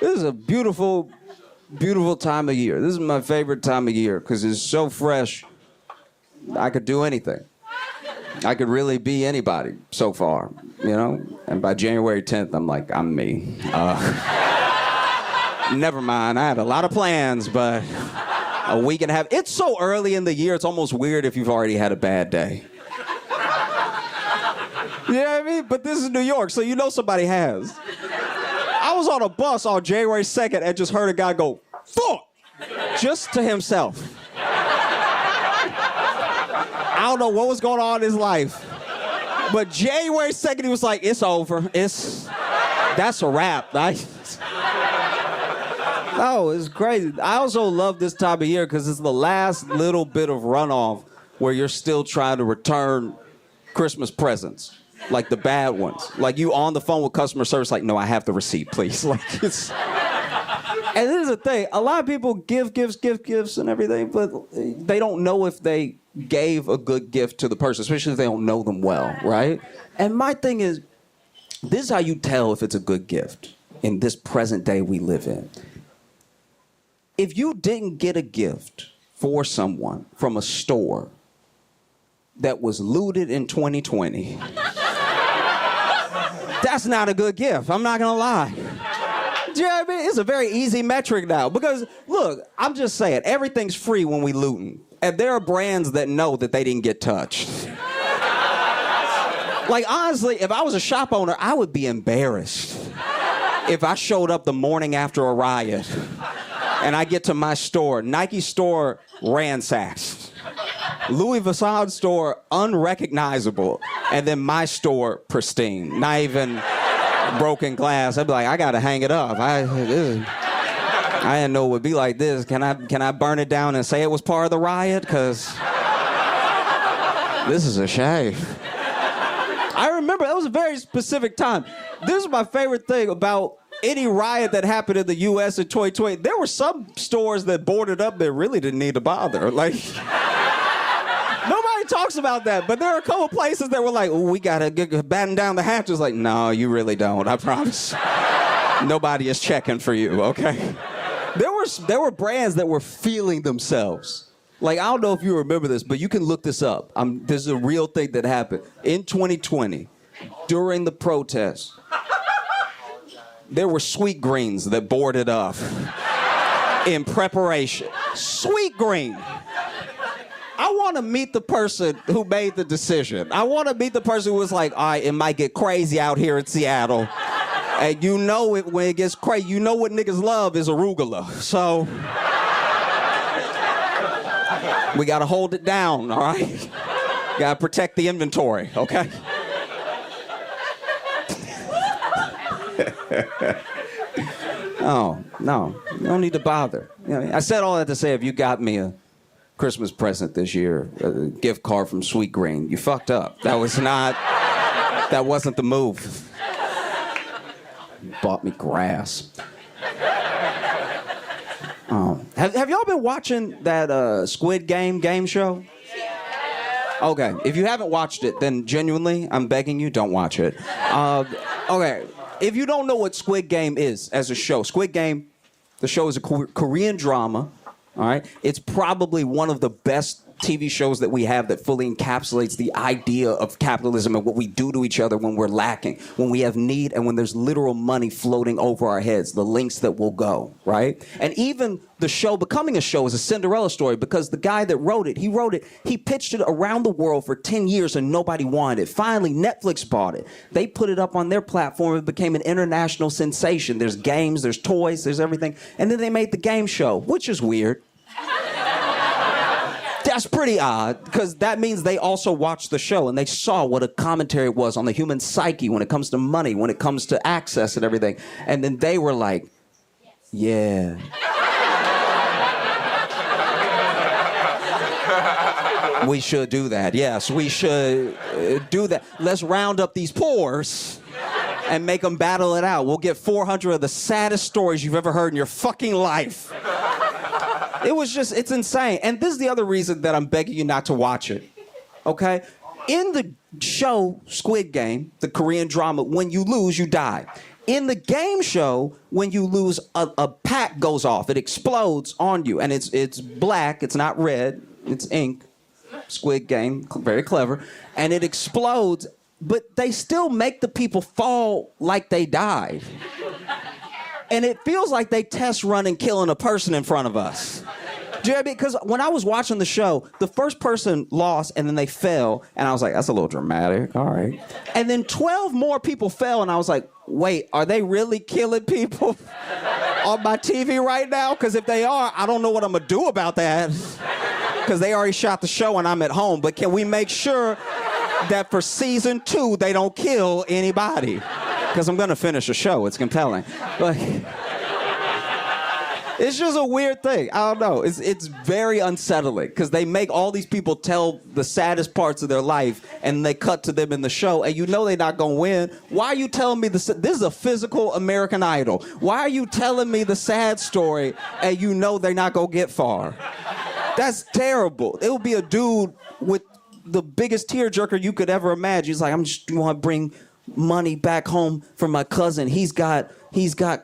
This is a beautiful, beautiful time of year. This is my favorite time of year because it's so fresh. I could do anything. I could really be anybody so far, you know? And by January 10th, I'm like, I'm me. Never mind. I had a lot of plans, but a week and a half. It's so early in the year, it's almost weird if you've already had a bad day. You know what I mean? But this is New York, so you know somebody has. I was on a bus on January 2nd and just heard a guy go, fuck! Just to himself. I don't know what was going on in his life. But January 2nd, he was like, it's over. That's a wrap. Oh, it's crazy. I also love this time of year because it's the last little bit of runoff where you're still trying to return Christmas presents. Like the bad ones. Like you on the phone with customer service, like, no, I have the receipt, please. Like it's... And this is the thing, a lot of people give gifts and everything, but they don't know if they gave a good gift to the person, especially if they don't know them well, right? And my thing is, this is how you tell if it's a good gift in this present day we live in. If you didn't get a gift for someone from a store that was looted in 2020, that's not a good gift. I'm not gonna lie. Do you know what I mean? It's a very easy metric now. Because, look, I'm just saying, everything's free when we looting. And there are brands that know that they didn't get touched. Like, honestly, if I was a shop owner, I would be embarrassed if I showed up the morning after a riot and I get to my store, Nike store ransacked, Louis Vuitton store unrecognizable, and then my store pristine, not even broken glass. I'd be like, I gotta hang it up. I didn't know it would be like this. Can I burn it down and say it was part of the riot? Cause this is a shame. I remember that was a very specific time. This is my favorite thing about any riot that happened in the U.S. in 2020. There were some stores that boarded up that really didn't need to bother. Like, nobody talks about that, but there are a couple places that were like, oh, we gotta batten down the hatches. Like, no, you really don't, I promise. Nobody is checking for you, okay? There were brands that were feeling themselves. Like, I don't know if you remember this, but you can look this up. This is a real thing that happened. In 2020, during the protests, there were Sweet Greens that boarded up in preparation. Sweet Green. I want to meet the person who made the decision. I want to meet the person who was like, all right, it might get crazy out here in Seattle. And you know it when it gets crazy. You know what niggas love is arugula. So we got to hold it down, all right? Got to protect the inventory, okay? Oh, no, you don't need to bother. You know, I said all that to say if you got me a Christmas present this year, a gift card from Sweet Green, you fucked up. That wasn't the move. You bought me grass. Have y'all been watching that Squid Game show? Okay, if you haven't watched it, then genuinely, I'm begging you, don't watch it. Okay, if you don't know what Squid Game is as a show, Squid Game, the show is a Korean drama, all right? It's probably one of the best TV shows that we have that fully encapsulates the idea of capitalism and what we do to each other when we're lacking, when we have need, and when there's literal money floating over our heads, the links that will go, right? And even the show becoming a show is a Cinderella story because the guy that wrote it, he pitched it around the world for 10 years and nobody wanted it. Finally, Netflix bought it. They put it up on their platform. It became an international sensation. There's games, there's toys, there's everything. And then they made the game show, which is weird. That's pretty odd, because that means they also watched the show and they saw what a commentary was on the human psyche when it comes to money, when it comes to access and everything. And then they were like, yeah. We should do that. Yes, we should do that. Let's round up these pores and make them battle it out. We'll get 400 of the saddest stories you've ever heard in your fucking life. It's insane. And this is the other reason that I'm begging you not to watch it, okay? In the show Squid Game, the Korean drama, when you lose, you die. In the game show, when you lose, a pack goes off. It explodes on you, and it's black. It's not red. It's ink. Squid Game, very clever. And it explodes, but they still make the people fall like they died. And it feels like they test running killing a person in front of us. Do you know what I mean? Because when I was watching the show, the first person lost and then they fell, and I was like, that's a little dramatic. All right. And then 12 more people fell, and I was like, wait, are they really killing people on my TV right now? Because if they are, I don't know what I'm going to do about that. Because they already shot the show and I'm at home. But can we make sure that for season 2, they don't kill anybody? Because I'm going to finish the show. It's compelling. But it's just a weird thing. I don't know. It's very unsettling because they make all these people tell the saddest parts of their life and they cut to them in the show and you know they're not going to win. Why are you telling me this is a physical American Idol? Why are you telling me the sad story and you know they're not going to get far? That's terrible. It would be a dude with the biggest tearjerker you could ever imagine. He's like, I'm just want to bring money back home for my cousin. He's got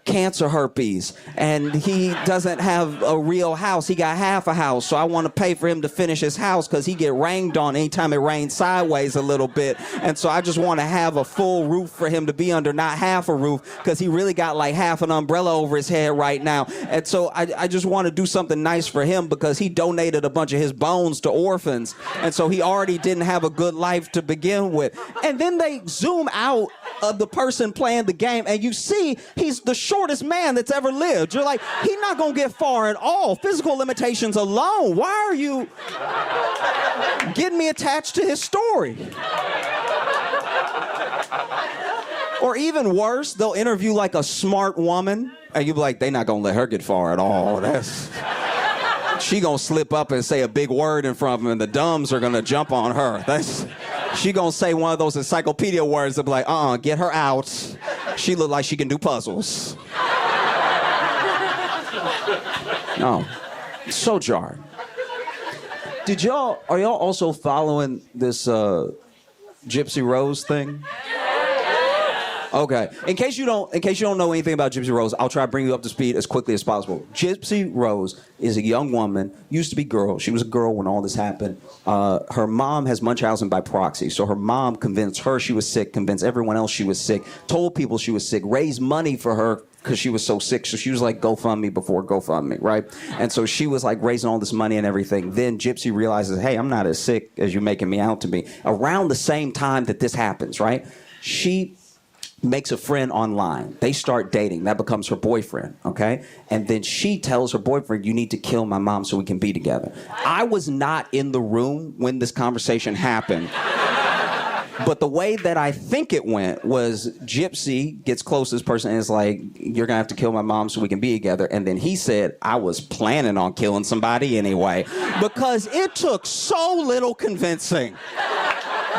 cancer herpes and he doesn't have a real house. He got half a house, so I want to pay for him to finish his house because he get rained on anytime it rains sideways a little bit, and so I just want to have a full roof for him to be under, not half a roof, because he really got like half an umbrella over his head right now, and so I just want to do something nice for him because he donated a bunch of his bones to orphans, and so he already didn't have a good life to begin with. And then they zoom out of the person playing the game and you see he's the shortest man that's ever lived. You're like, he's not gonna get far at all. Physical limitations alone. Why are you getting me attached to his story? Or even worse, they'll interview like a smart woman and you'll be like, they're not gonna let her get far at all. She gonna slip up and say a big word in front of him and the dumbs are gonna jump on her. She gonna say one of those encyclopedia words and be like, get her out. She look like she can do puzzles. No, so jarred. Are y'all also following this Gypsy Rose thing? Okay. In case you don't know anything about Gypsy Rose, I'll try to bring you up to speed as quickly as possible. Gypsy Rose is a young woman, used to be girl. She was a girl when all this happened. Her mom has Munchausen by proxy, so her mom convinced her she was sick, convinced everyone else she was sick, told people she was sick, raised money for her because she was so sick. So she was like GoFundMe before GoFundMe, right? And so she was like raising all this money and everything. Then Gypsy realizes, hey, I'm not as sick as you're making me out to be. Around the same time that this happens, right? She makes a friend online. They start dating. That becomes her boyfriend, okay? And then she tells her boyfriend, you need to kill my mom so we can be together. I was not in the room when this conversation happened. But the way that I think it went was Gypsy gets close to this person and is like, you're going to have to kill my mom so we can be together. And then he said, I was planning on killing somebody anyway. Because it took so little convincing.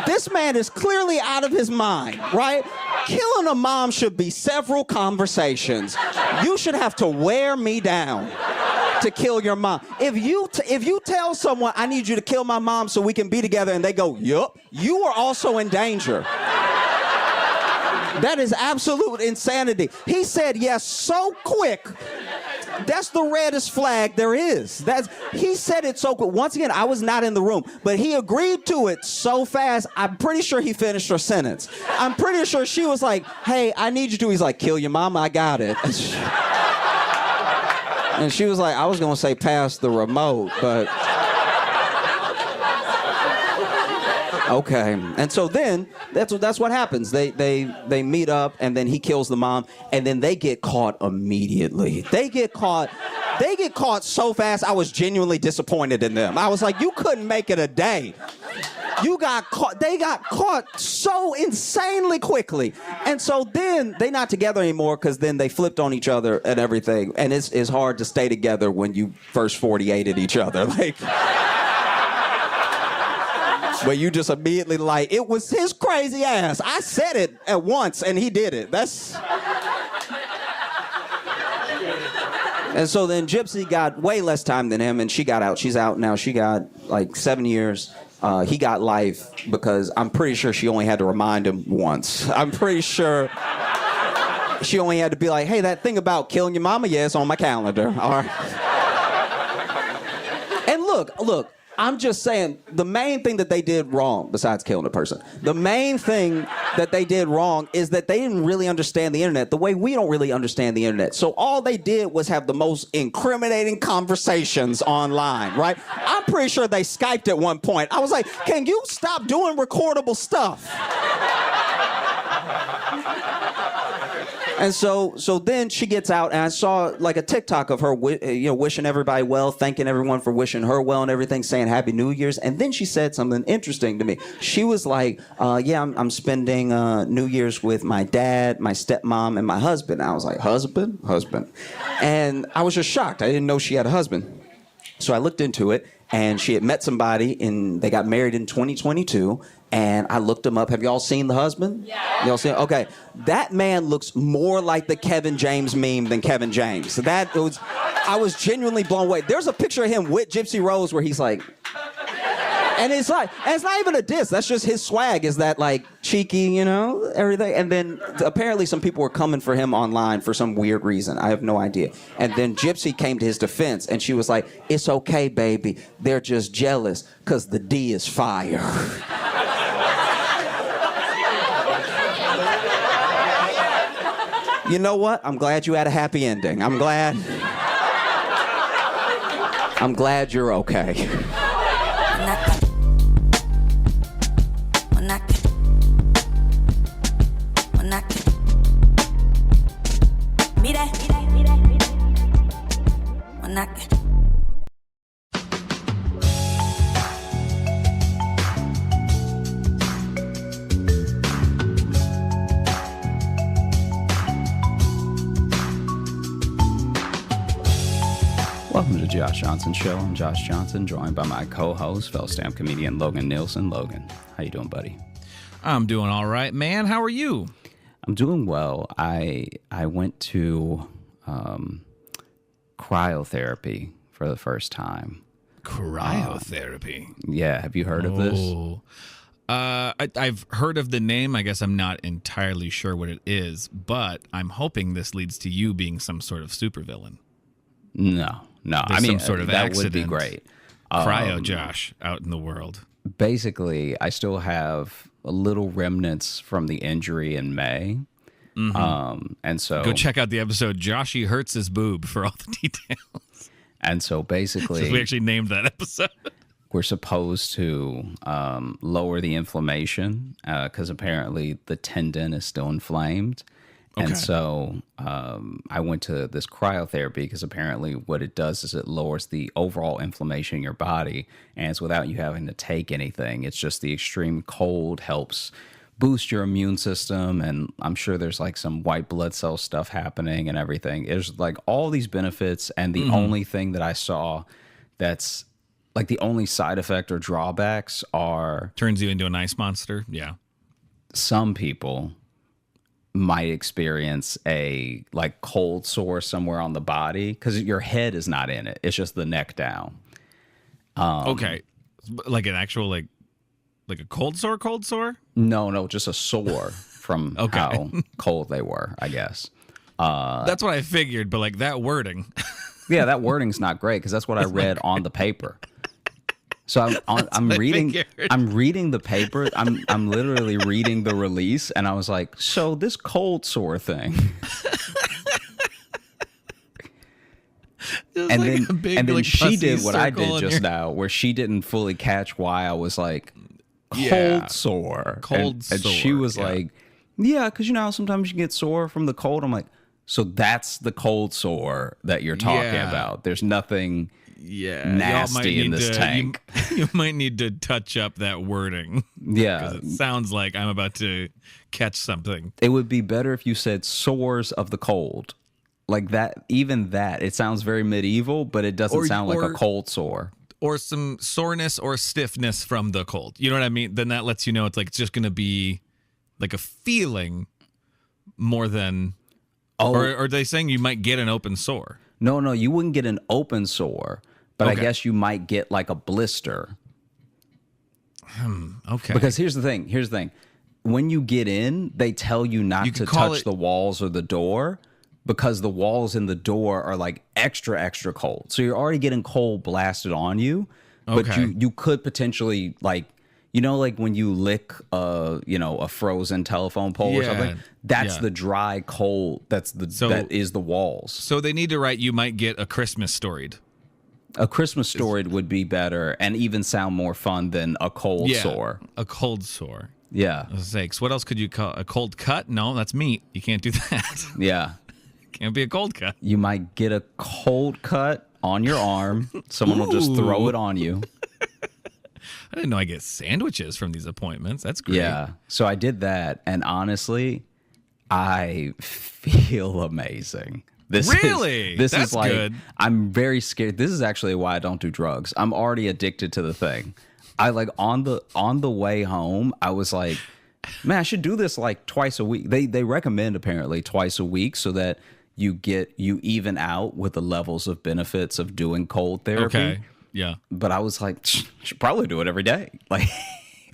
This man is clearly out of his mind, right? Killing a mom should be several conversations. You should have to wear me down to kill your mom. If you tell someone, I need you to kill my mom so we can be together, and they go, yup, you are also in danger. That is absolute insanity. He said yes so quick. That's the reddest flag there is. He said it so quick. Once again, I was not in the room, but he agreed to it so fast. I'm pretty sure he finished her sentence. I'm pretty sure she was like, hey, I need you to. He's like, kill your mama, I got it. And she was like, I was going to say pass the remote, but okay. And so then that's what happens. They meet up and then he kills the mom and then they get caught immediately. They get caught so fast. I was genuinely disappointed in them. I was like, you couldn't make it a day. You got caught. They got caught so insanely quickly. And so then they're not together anymore because then they flipped on each other and everything. And it's hard to stay together when you first 48'd each other. Like, but you just immediately like, it was his crazy ass. I said it at once and he did it. And so then Gypsy got way less time than him and she got out. She's out now. She got like 7 years. He got life because I'm pretty sure she only had to remind him once. I'm pretty sure She only had to be like, hey, that thing about killing your mama, yeah, it's on my calendar. All right. And look, I'm just saying, the main thing that they did wrong, besides killing a person, the main thing that they did wrong is that they didn't really understand the internet the way we don't really understand the internet. So all they did was have the most incriminating conversations online, right? I'm pretty sure they Skyped at one point. I was like, can you stop doing recordable stuff? And so then she gets out, and I saw like a TikTok of her, wishing everybody well, thanking everyone for wishing her well and everything, saying Happy New Year's. And then she said something interesting to me. She was like, I'm spending New Year's with my dad, my stepmom, and my husband. And I was like, husband? And I was just shocked. I didn't know she had a husband. So I looked into it, and she had met somebody, and they got married in 2022. And I looked him up. Have y'all seen the husband? Yeah. Y'all seen? Okay. That man looks more like the Kevin James meme than Kevin James. I was genuinely blown away. There's a picture of him with Gypsy Rose where he's like, and it's not even a diss. That's just his swag, is that like cheeky, everything. And then apparently some people were coming for him online for some weird reason. I have no idea. And then Gypsy came to his defense, and she was like, it's okay, baby. They're just jealous because the D is fire. You know what? I'm glad you had a happy ending. I'm glad you're okay. Welcome to Josh Johnson Show. I'm Josh Johnson, joined by my co-host, fellow stand-up comedian Logan Nielsen. Logan, how you doing, buddy? I'm doing all right, man. How are you? I'm doing well. I went to cryotherapy for the first time. Cryotherapy? Yeah. Have you heard of this? I've heard of the name. I guess I'm not entirely sure what it is, but I'm hoping this leads to you being some sort of supervillain. No. There's some sort of that accident. would be great. Cryo Josh out in the world. Basically, I still have a little remnants from the injury in May. Mm-hmm. And so go check out the episode Joshy Hurts His Boob for all the details. And so basically we actually named that episode. We're supposed to lower the inflammation because apparently the tendon is still inflamed. Okay. And so I went to this cryotherapy because apparently what it does is it lowers the overall inflammation in your body, and it's without you having to take anything. It's just the extreme cold helps boost your immune system, and I'm sure there's like some white blood cell stuff happening and everything. There's like all these benefits, and the only thing that I saw that's like the only side effect or drawbacks are... Turns you into an ice monster? Yeah. Some people might experience a like cold sore somewhere on the body because your head is not in it. It's just the neck down. Okay. Like an actual like a cold sore? No, just a sore from how cold they were, I guess. That's what I figured, but like that wording. Yeah, that wording's not great because that's what I read on the paper. So I'm reading the paper. I'm literally reading the release, and I was like, so this cold sore thing. And like then she did what I did just now, where she didn't fully catch why I was like cold sore. And she was like, yeah, because sometimes you get sore from the cold. I'm like, so that's the cold sore that you're talking about. There's nothing nasty in this tank. You might need to touch up that wording. Yeah. Because it sounds like I'm about to catch something. It would be better if you said sores of the cold. Like that, even that. It sounds very medieval, but it doesn't sound like a cold sore. Or some soreness or stiffness from the cold. You know what I mean? Then that lets you know it's like it's just going to be like a feeling more than... Or are they saying you might get an open sore? No, you wouldn't get an open sore, but I guess you might get like a blister. Okay. Because here's the thing. when you get in, they tell you not to touch the walls or the door because the walls and the door are like extra cold. So you're already getting cold blasted on you, but you could potentially like, you know, like when you lick a frozen telephone pole or something, that's the dry cold. That is the walls. So they need to write, you might get a Christmas storied. A Christmas storied would be better and even sound more fun than a cold sore. A cold sore. Yeah. Sakes. What else could you call a cold cut? No, that's meat. You can't do that. Yeah. Can't be a cold cut. You might get a cold cut on your arm. Someone will just throw it on you. I didn't know I get sandwiches from these appointments. That's great. Yeah. So I did that, and honestly, I feel amazing. This is like, good. I'm very scared. This is actually why I don't do drugs. I'm already addicted to the thing. I like on the way home, I was like, man, I should do this like twice a week. They recommend apparently twice a week so that you even out with the levels of benefits of doing cold therapy. Okay. Yeah. But I was like, should probably do it every day. Like,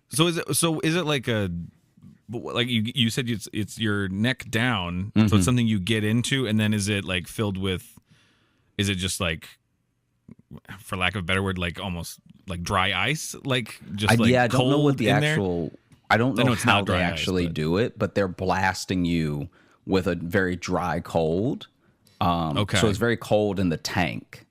so is it like you said it's your neck down, so it's something you get into, and then is it like filled with? Is it just like, for lack of a better word, like almost like dry ice, like just I don't know what the actual. I don't know it's how not they dry actually ice, do it, but they're blasting you with a very dry cold. Okay. So it's very cold in the tank,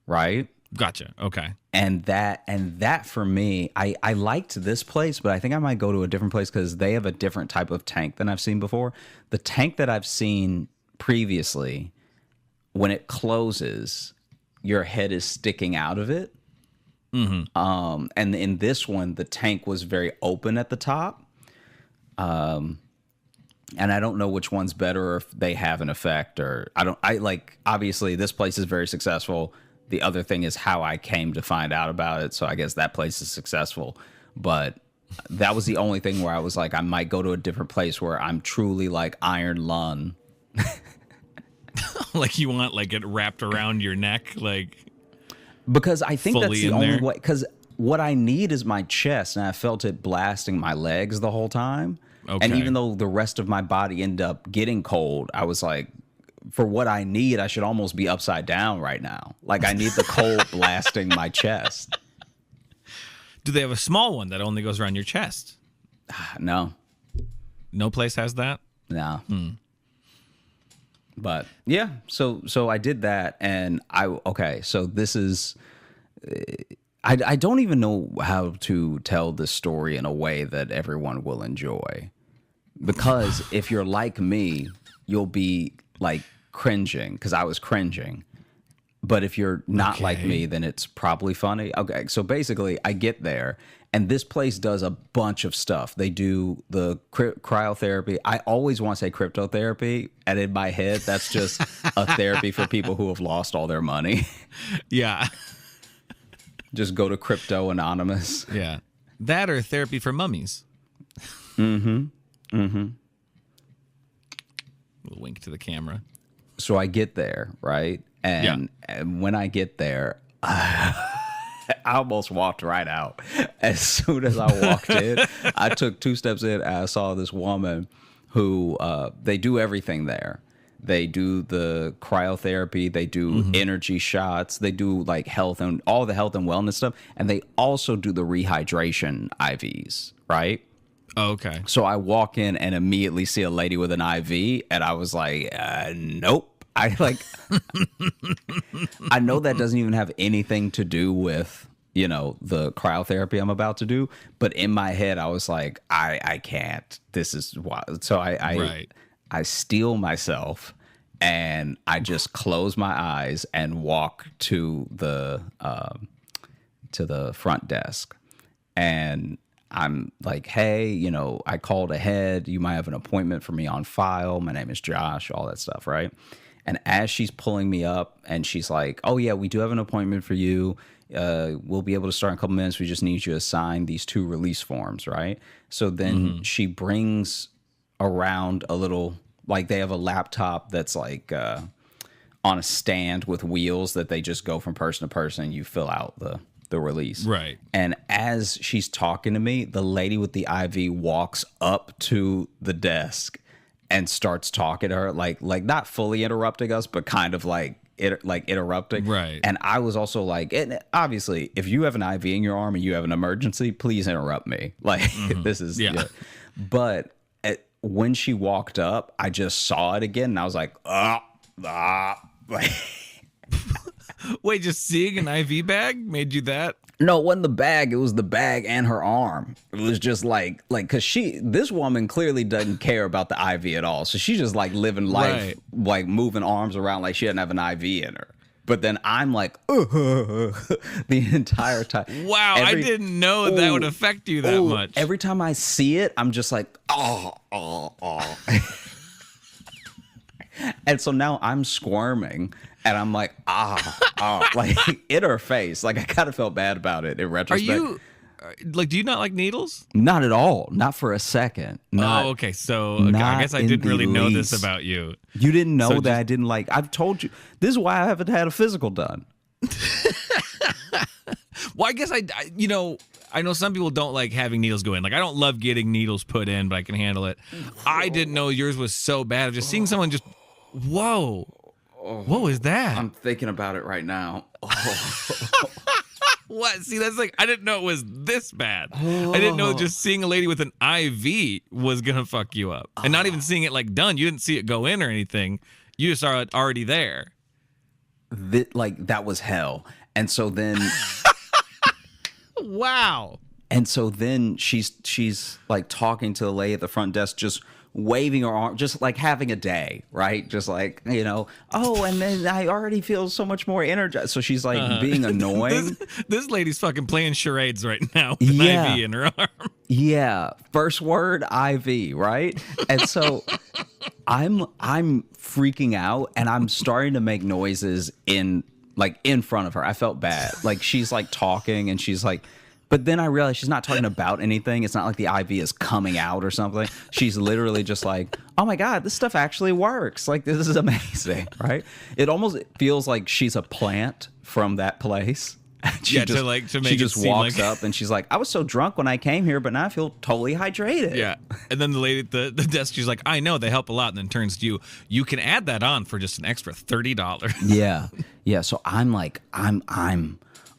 right? Gotcha. Okay. And that for me, I liked this place, but I think I might go to a different place because they have a different type of tank than I've seen before. The tank that I've seen previously, when it closes, your head is sticking out of it. Mm-hmm. And in this one, the tank was very open at the top. And I don't know which one's better or if they have an effect or obviously this place is very successful. The other thing is how I came to find out about it. So I guess that place is successful. But that was the only thing where I was like, I might go to a different place where I'm truly like Iron Lung. Like you want like it wrapped around your neck, like. Because I think that's the only there. way. Because what I need is my chest, and I felt it blasting my legs the whole time. Okay. And even though the rest of my body ended up getting cold, I was like, for what I need, I should almost be upside down right now. Like I need the cold blasting my chest. Do they have a small one that only goes around your chest? No. No place has that? No. But yeah, so I did that, and so this is, I don't even know how to tell this story in a way that everyone will enjoy, because if you're like me, you'll be like cringing, because I was cringing. But if you're not like me, then it's probably funny. Okay, so basically, I get there, and this place does a bunch of stuff. They do the cryotherapy. I always want to say cryptotherapy, and in my head, that's just a therapy for people who have lost all their money. Yeah. Just go to Crypto Anonymous. Yeah. That or therapy for mummies. Mm-hmm. Mm-hmm. A little wink to the camera. So I get there, right? And when I get there, I almost walked right out. As soon as I walked in, I took 2 steps in and I saw this woman who, they do everything there. They do the cryotherapy, they do energy shots, they do like health and all the health and wellness stuff. And they also do the rehydration IVs, right? Oh, okay. So I walk in and immediately see a lady with an IV, and I was like, nope. I know that doesn't even have anything to do with, the cryotherapy I'm about to do. But in my head, I was like, I can't. This is wild. So I steel myself, and I just close my eyes and walk to the front desk. And I'm like, hey, I called ahead. You might have an appointment for me on file. My name is Josh, all that stuff, right? And as she's pulling me up and she's like, oh, yeah, we do have an appointment for you. We'll be able to start in a couple minutes. We just need you to sign these 2 release forms, right? So then she brings around a little, like they have a laptop that's like on a stand with wheels that they just go from person to person. You fill out the release. Right. And as she's talking to me, the lady with the IV walks up to the desk and starts talking to her, like not fully interrupting us, but kind of like interrupting. Right. And I was also like, and obviously, if you have an IV in your arm and you have an emergency, please interrupt me. Like this is But when she walked up, I just saw it again, and I was like, Wait, just seeing an IV bag made you that? No, it wasn't the bag. It was the bag and her arm. It was just like, cause this woman clearly doesn't care about the IV at all. So she's just like living life, like moving arms around like she doesn't have an IV in her. But then I'm like, the entire time. Wow, I didn't know that would affect you that much. Every time I see it, I'm just like, And so now I'm squirming. And I'm like, like in her face. Like I kind of felt bad about it in retrospect. Do you not like needles? Not at all. Not for a second. Not, okay. So I guess I didn't really know this about you. You didn't know that I didn't like. I've told you. This is why I haven't had a physical done. Well, I guess I know some people don't like having needles go in. Like I don't love getting needles put in, but I can handle it. I didn't know yours was so bad. Just seeing someone just, whoa. What was that? I'm thinking about it right now. What? See, that's like, I didn't know it was this bad. I didn't know just seeing a lady with an IV was going to fuck you up. And not even seeing it like done. You didn't see it go in or anything. You just saw it already there. That was hell. And so then... Wow. And so then she's like talking to the lady at the front desk, just waving her arm, just like having a day, right? Just like, and then I already feel so much more energized. So she's like being annoying. This lady's fucking playing charades right now with an IV in her arm. Yeah. First word, IV, right? And so I'm freaking out, and I'm starting to make noises in front of her. I felt bad. Like she's like talking, and she's like, but then I realized she's not talking about anything. It's not like the IV is coming out or something. She's literally just like, oh my God, this stuff actually works. Like, this is amazing, right? It almost feels like she's a plant from that place. She just walks up and she's like, I was so drunk when I came here, but now I feel totally hydrated. Yeah. And then the lady at the desk, she's like, I know, they help a lot. And then turns to you, you can add that on for just an extra $30. Yeah. Yeah. So I'm like,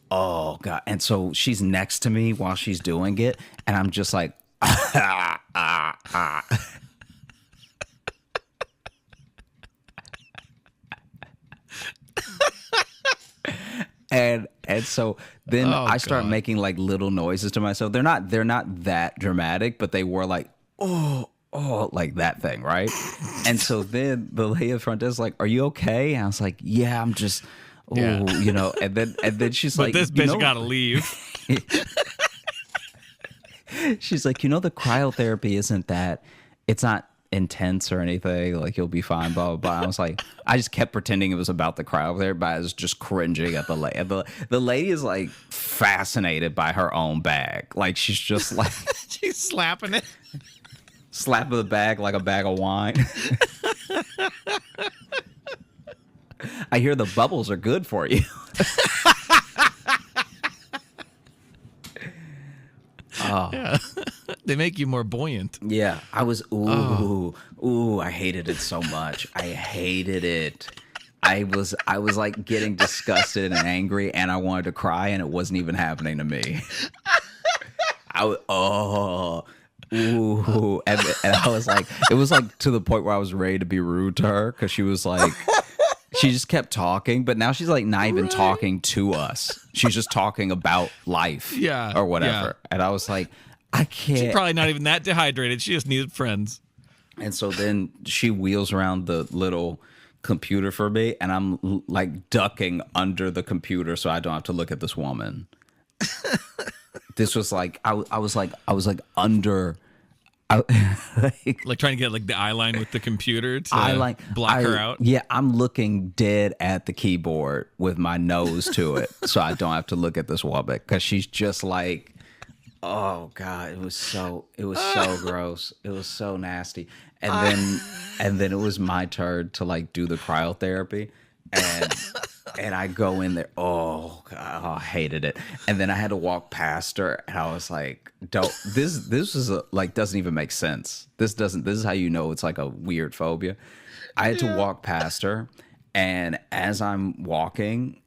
oh God. And so she's next to me while she's doing it. And I'm just like, And so then I start making like little noises to myself. They're not that dramatic, but they were like, oh, like that thing, right? And so then the lady at the front desk is like, are you okay? And I was like, yeah, I'm just, and then she's but like, this bitch gotta leave. She's like, the cryotherapy isn't that, it's not intense or anything, like you'll be fine, blah blah blah. I was like, I just kept pretending it was about the cryotherapy, but I was just cringing at the lady. The lady is like fascinated by her own bag, like she's just like she's slapping it, slapping the bag like a bag of wine. I hear the bubbles are good for you. Oh. Yeah. They make you more buoyant. Yeah. I was, I hated it so much. I hated it. I was like getting disgusted and angry, and I wanted to cry, and it wasn't even happening to me. And I was like, it was like to the point where I was ready to be rude to her, because she was like, she just kept talking, but now she's like not even talking to us. She's just talking about life, or whatever. Yeah. And I was like, I can't. She's probably not even that dehydrated. She just needed friends. And so then she wheels around the little computer for me, and I'm like ducking under the computer so I don't have to look at this woman. This was like I was like under. Like trying to get like the eye line with the computer to block her out. Yeah, I'm looking dead at the keyboard with my nose to it, so I don't have to look at this woman, because she's just like, oh God, it was so gross. It was so nasty. And then it was my turn to like do the cryotherapy, and And I go in there. Oh, God, I hated it. And then I had to walk past her, and I was like, "Don't this is like doesn't even make sense. This is how you know it's like a weird phobia." I had to walk past her, and as I'm walking,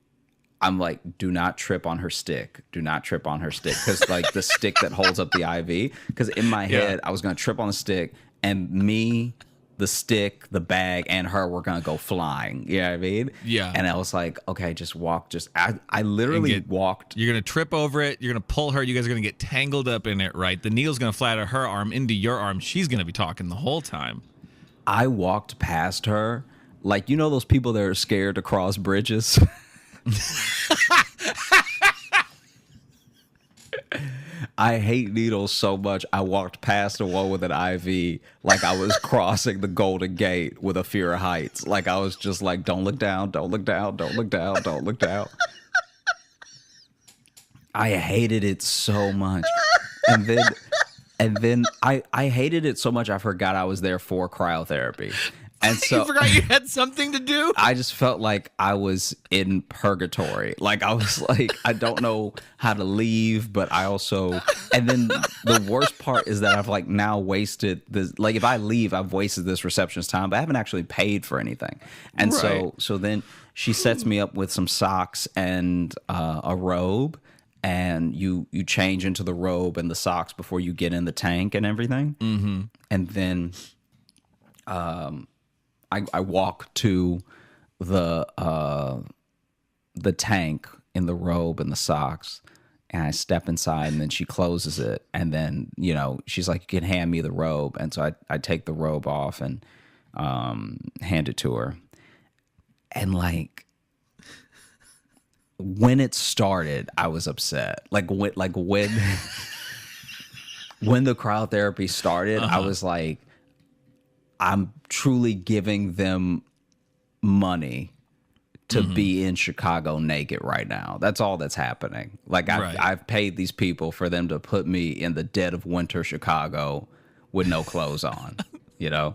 I'm like, "Do not trip on her stick. Do not trip on her stick," because like the stick that holds up the IV. Because in my head, I was gonna trip on the stick, and me, the stick, the bag, and her were gonna go flying. You know what I mean? Yeah. And I was like, okay, just walk. I literally walked. You're gonna trip over it. You're gonna pull her. You guys are gonna get tangled up in it, right? The needle's gonna fly out of her arm into your arm. She's gonna be talking the whole time. I walked past her, like you know those people that are scared to cross bridges. I hate needles so much. I walked past the one with an IV like I was crossing the Golden Gate with a fear of heights. Like I was just like, don't look down, don't look down, don't look down, don't look down. I hated it so much. And then I hated it so much I forgot I was there for cryotherapy. And so You forgot you had something to do? I just felt like I was in purgatory. Like I was like, I don't know how to leave, but I also, and then the worst part is that I've like now wasted this, like if I leave, I've wasted this receptionist time, but I haven't actually paid for anything. And so then she sets me up with some socks and a robe, and you change into the robe and the socks before you get in the tank and everything. Mm-hmm. And then, I walk to the tank in the robe and the socks, and I step inside, and then she closes it, and then you know she's like, "You can hand me the robe," and so I take the robe off and hand it to her, and like when it started, I was upset. Like when when the cryotherapy started, I was like, I'm truly giving them money to be in Chicago naked right now. That's all that's happening. Like I've paid these people for them to put me in the dead of winter Chicago with no clothes on, you know?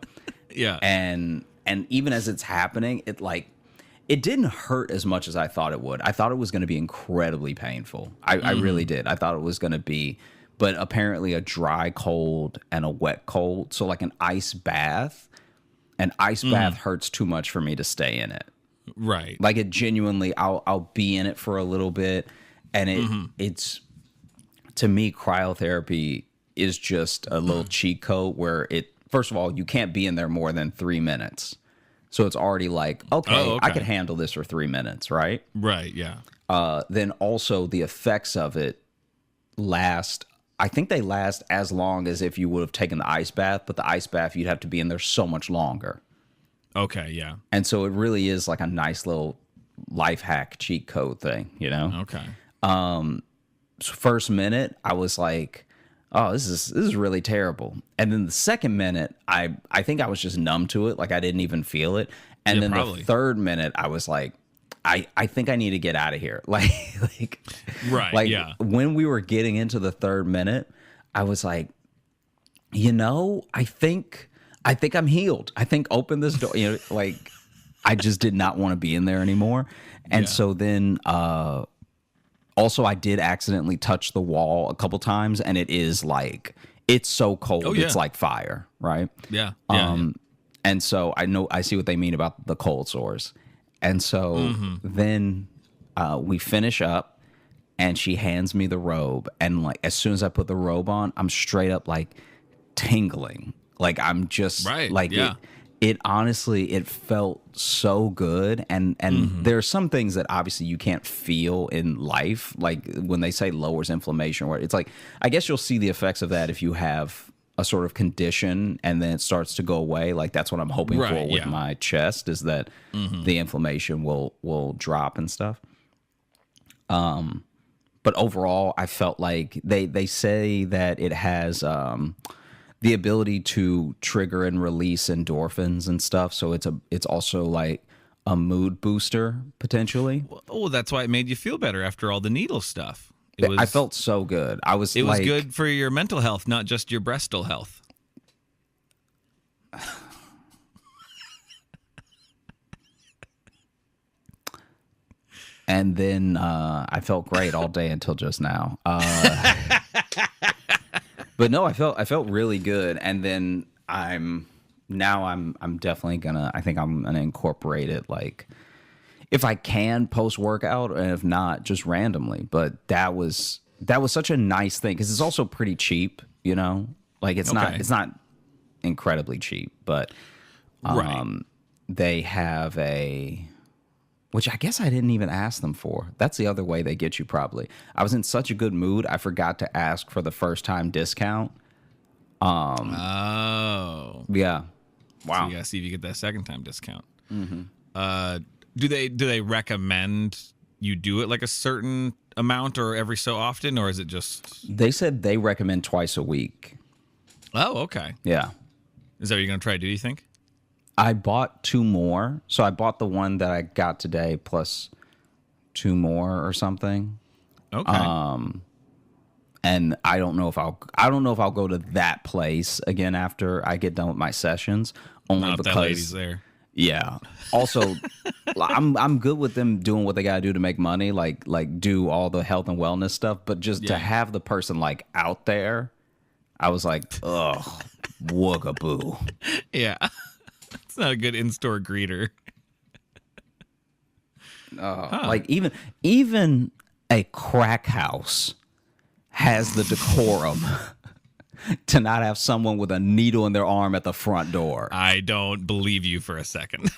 Yeah. And even as it's happening, it didn't hurt as much as I thought it would. I thought it was going to be incredibly painful. I really did. I thought it was going to be, but apparently a dry cold and a wet cold. So like an ice bath hurts too much for me to stay in it. Right. Like it genuinely, I'll be in it for a little bit, and it's, to me, cryotherapy is just a little cheat code where first of all, you can't be in there more than 3 minutes. So it's already like, okay, I could handle this for 3 minutes, right? Right, yeah. Then also the effects of it I think they last as long as if you would have taken the ice bath, but the ice bath, you'd have to be in there so much longer. Okay, yeah. And so it really is like a nice little life hack cheat code thing, you know? Okay. So first minute, I was like, oh, this is really terrible. And then the second minute, I think I was just numb to it. Like I didn't even feel it. And then probably. the third minute, I was like, I think I need to get out of here. Like, yeah. When we were getting into the third minute, I was like, you know, I think I'm healed. I think open this door. You know, like I just did not want to be in there anymore. And so then, also I did accidentally touch the wall a couple times, and it is like, it's so cold. It's like fire. Right. Yeah. And so I see what they mean about the cold sores. And so then we finish up, and she hands me the robe. And like as soon as I put the robe on, I'm straight up like tingling. Like I'm just it honestly, it felt so good. And there are some things that obviously you can't feel in life. Like when they say lowers inflammation, where it's like, I guess you'll see the effects of that if you have a sort of condition and then it starts to go away. Like that's what I'm hoping for with my chest, is that the inflammation will drop and stuff. But overall, I felt like they say that it has the ability to trigger and release endorphins and stuff. So it's also like a mood booster potentially. Oh, that's why it made you feel better after all the needle stuff. I felt so good. It was good for your mental health, not just your breastal health. And then I felt great all day until just now. But no, I felt really good. And then I'm definitely gonna. I think I'm gonna incorporate it, like, if I can, post workout, and if not, just randomly. But that was such a nice thing because it's also pretty cheap. Like it's not incredibly cheap, but Right. they have which I guess I didn't even ask them for. That's the other way they get you, probably. I was in such a good mood, I forgot to ask for the first time discount. Oh. Yeah. So Wow. you gotta see if you get that second time discount. Do they recommend you do it like a certain amount or every so often, or is it just? They said they recommend twice a week. Oh, okay. Yeah. Is that what you're gonna try to do? You think? I bought 2 more. So I bought the one that I got today plus 2 more or something. Okay. And I don't know if I'll go to that place again after I get done with my sessions. Only Not if because that lady's there. Yeah. Also, I'm good with them doing what they gotta do to make money, like do all the health and wellness stuff. But just to Yeah. have the person like out there, I was like, ugh, woogaboo. Yeah. It's not a good in-store greeter. Like even a crack house has the decorum to not have someone with a needle in their arm at the front door. I don't believe you for a second.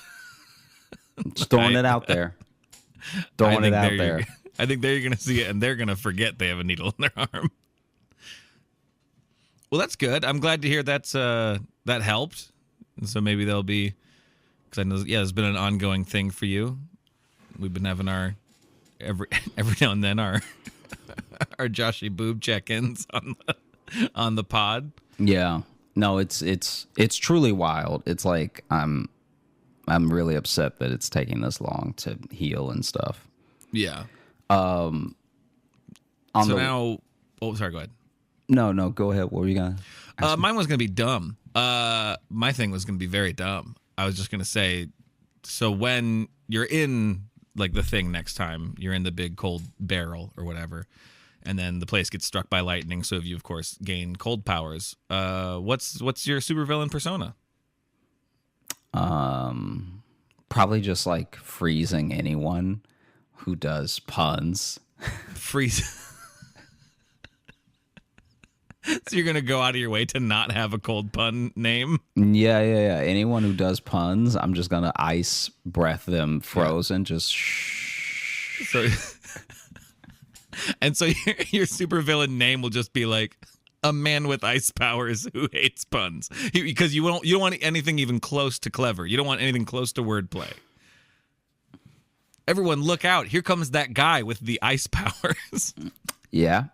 Just throwing it out there. Throwing it out there. I think they're going to see it and they're going to forget they have a needle in their arm. Well, that's good. I'm glad to hear that helped. And so maybe there'll be, because I know, it's been an ongoing thing for you. We've been having our every now and then our Joshy boob check-ins on the pod. Yeah. No, it's truly wild. It's like I'm really upset that it's taking this long to heal and stuff. Yeah. Oh, Now, sorry, go ahead. No, go ahead. What were you gonna ask me? Mine was going to be dumb. My thing was going to be very dumb. I was just going to say, so when you're in like the thing next time, you're in the big cold barrel or whatever, and then the place gets struck by lightning. So if you, of course, gain cold powers, what's your supervillain persona? Probably just like freezing anyone who does puns. Freeze. So you're going to go out of your way to not have a cold pun name? Yeah. Anyone who does puns, I'm just gonna ice breath them frozen. Just shh. So, and so your supervillain name will just be like a man with ice powers who hates puns, because you don't want anything even close to clever. You don't want anything close to wordplay. Everyone, look out! Here comes that guy with the ice powers. Yeah,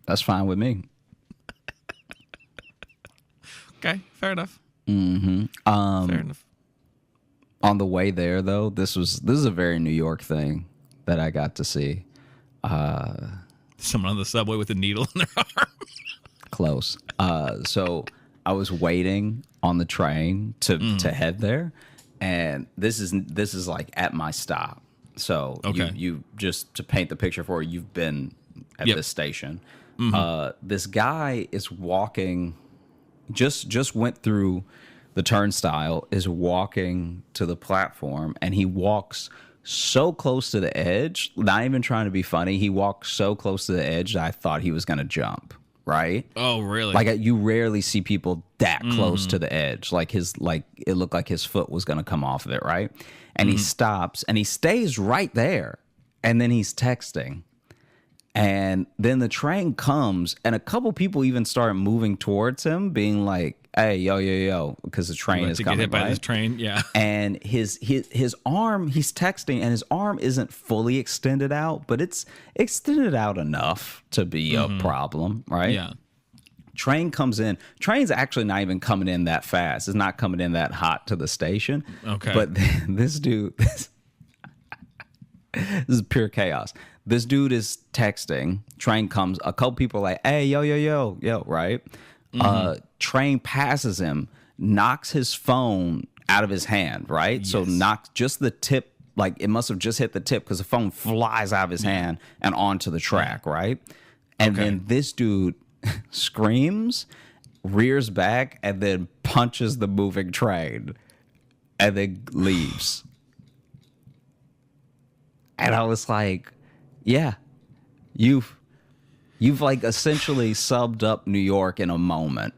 that's fine with me. Okay, fair enough. Mm-hmm. Fair enough. On the way there, though, this is a very New York thing that I got to see. Someone on the subway with a needle in their arm. Close. So I was waiting on the train to head there, and this is like at my stop. So Okay. you just to paint the picture for you, you've been at Yep. this station. This guy is walking. Just went through the turnstile, is walking to the platform, and he walks so close to the edge, not even trying to be funny. He walked so close to the edge that I thought he was going to jump, right? Oh, really? Like you rarely see people that close to the edge. Like it looked like his foot was going to come off of it, right? And he stops and he stays right there. And then he's texting. And then the train comes, and a couple people even start moving towards him, being like, "Hey, yo," because the train is to coming. get hit by right? this train, yeah. And his arm, he's texting, and his arm isn't fully extended out, but it's extended out enough to be a problem, right? Yeah. Train comes in. Train's actually not even coming in that fast. It's not coming in that hot to the station. Okay. But this dude, this is pure chaos. This dude is texting. Train comes. A couple people are like, "Hey, yo," right? Train passes him, knocks his phone out of his hand, right? So knocks just the tip, like it must have just hit the tip because the phone flies out of his hand and onto the track, right? And then this dude screams, rears back, and then punches the moving train and then leaves. And I was like, yeah, you've like essentially subbed up New York in a moment.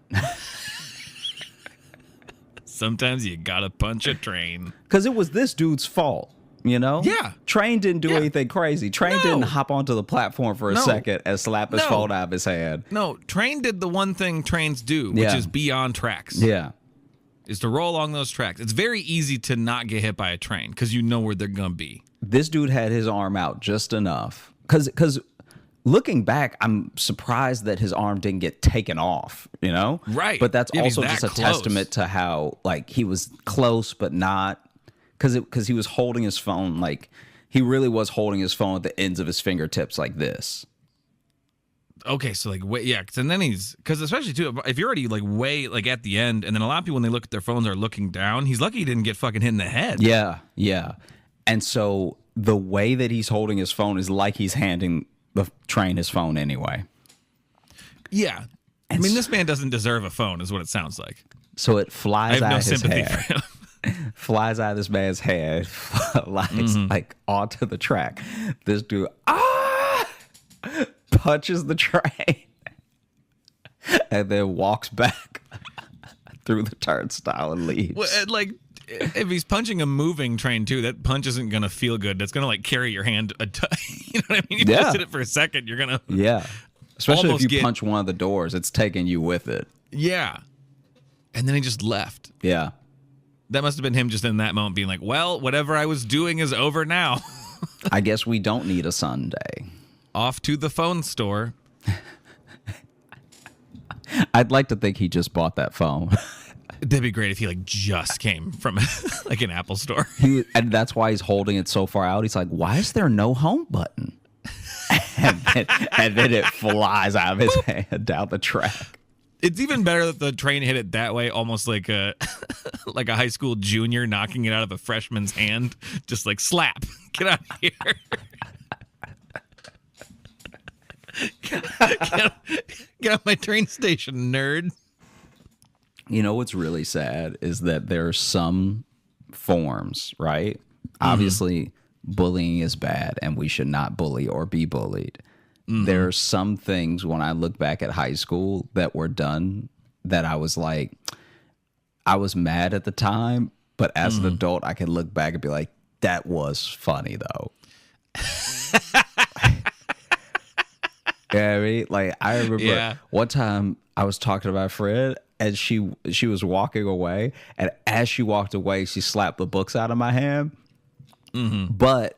Sometimes you gotta punch a train. Because it was this dude's fault, you know? Yeah. Train didn't do anything crazy. Train didn't hop onto the platform for a second and slap his phone out of his hand. No, Train did the one thing trains do, which is be on tracks. Yeah. Is to roll along those tracks. It's very easy to not get hit by a train because you know where they're gonna be. This dude had his arm out just enough. Because looking back, I'm surprised that his arm didn't get taken off, you know? Right. But that's Yeah, also he's just that a close. testament to how, like, he was close but not. Because he was holding his phone, like, he really was holding his phone at the ends of his fingertips like this. Okay, so like wait, yeah, and then because especially too, if you're already like way like at the end, and then a lot of people when they look at their phones are looking down. He's lucky he didn't get fucking hit in the head. Yeah, yeah. And so the way that he's holding his phone is like he's handing the train his phone anyway. Yeah, I mean this man doesn't deserve a phone, is what it sounds like. So it flies I have out no of his sympathy head. for him. Flies out of this man's head, flies like onto the track. This dude punches the train and then walks back through the turnstile and leaves. Well, like if he's punching a moving train too, that punch isn't gonna feel good. That's gonna like carry your hand. You know what I mean? You just hit it for a second, you're gonna Especially if you get, punch one of the doors, it's taking you with it. Yeah, and then he just left. Yeah. That must have been him just in that moment being like, well, whatever I was doing is over now. I guess we don't need a Sunday. Off to the phone store. I'd like to think he just bought that phone. That'd be great if he like just came from like an Apple store. And that's why he's holding it so far out. He's like, why is there no home button? and then it flies out of his hand down the track. It's even better that the train hit it that way, almost like a like a high school junior knocking it out of a freshman's hand. Just like slap. Get out of here. Get out my train station, nerd. You know what's really sad is that there are some forms, right? Obviously, bullying is bad and we should not bully or be bullied. There are some things when I look back at high school that were done that I was like, I was mad at the time, but as an adult, I can look back and be like, that was funny though. Yeah, I mean, like I remember one time I was talking to my friend and she was walking away, and as she walked away, she slapped the books out of my hand. But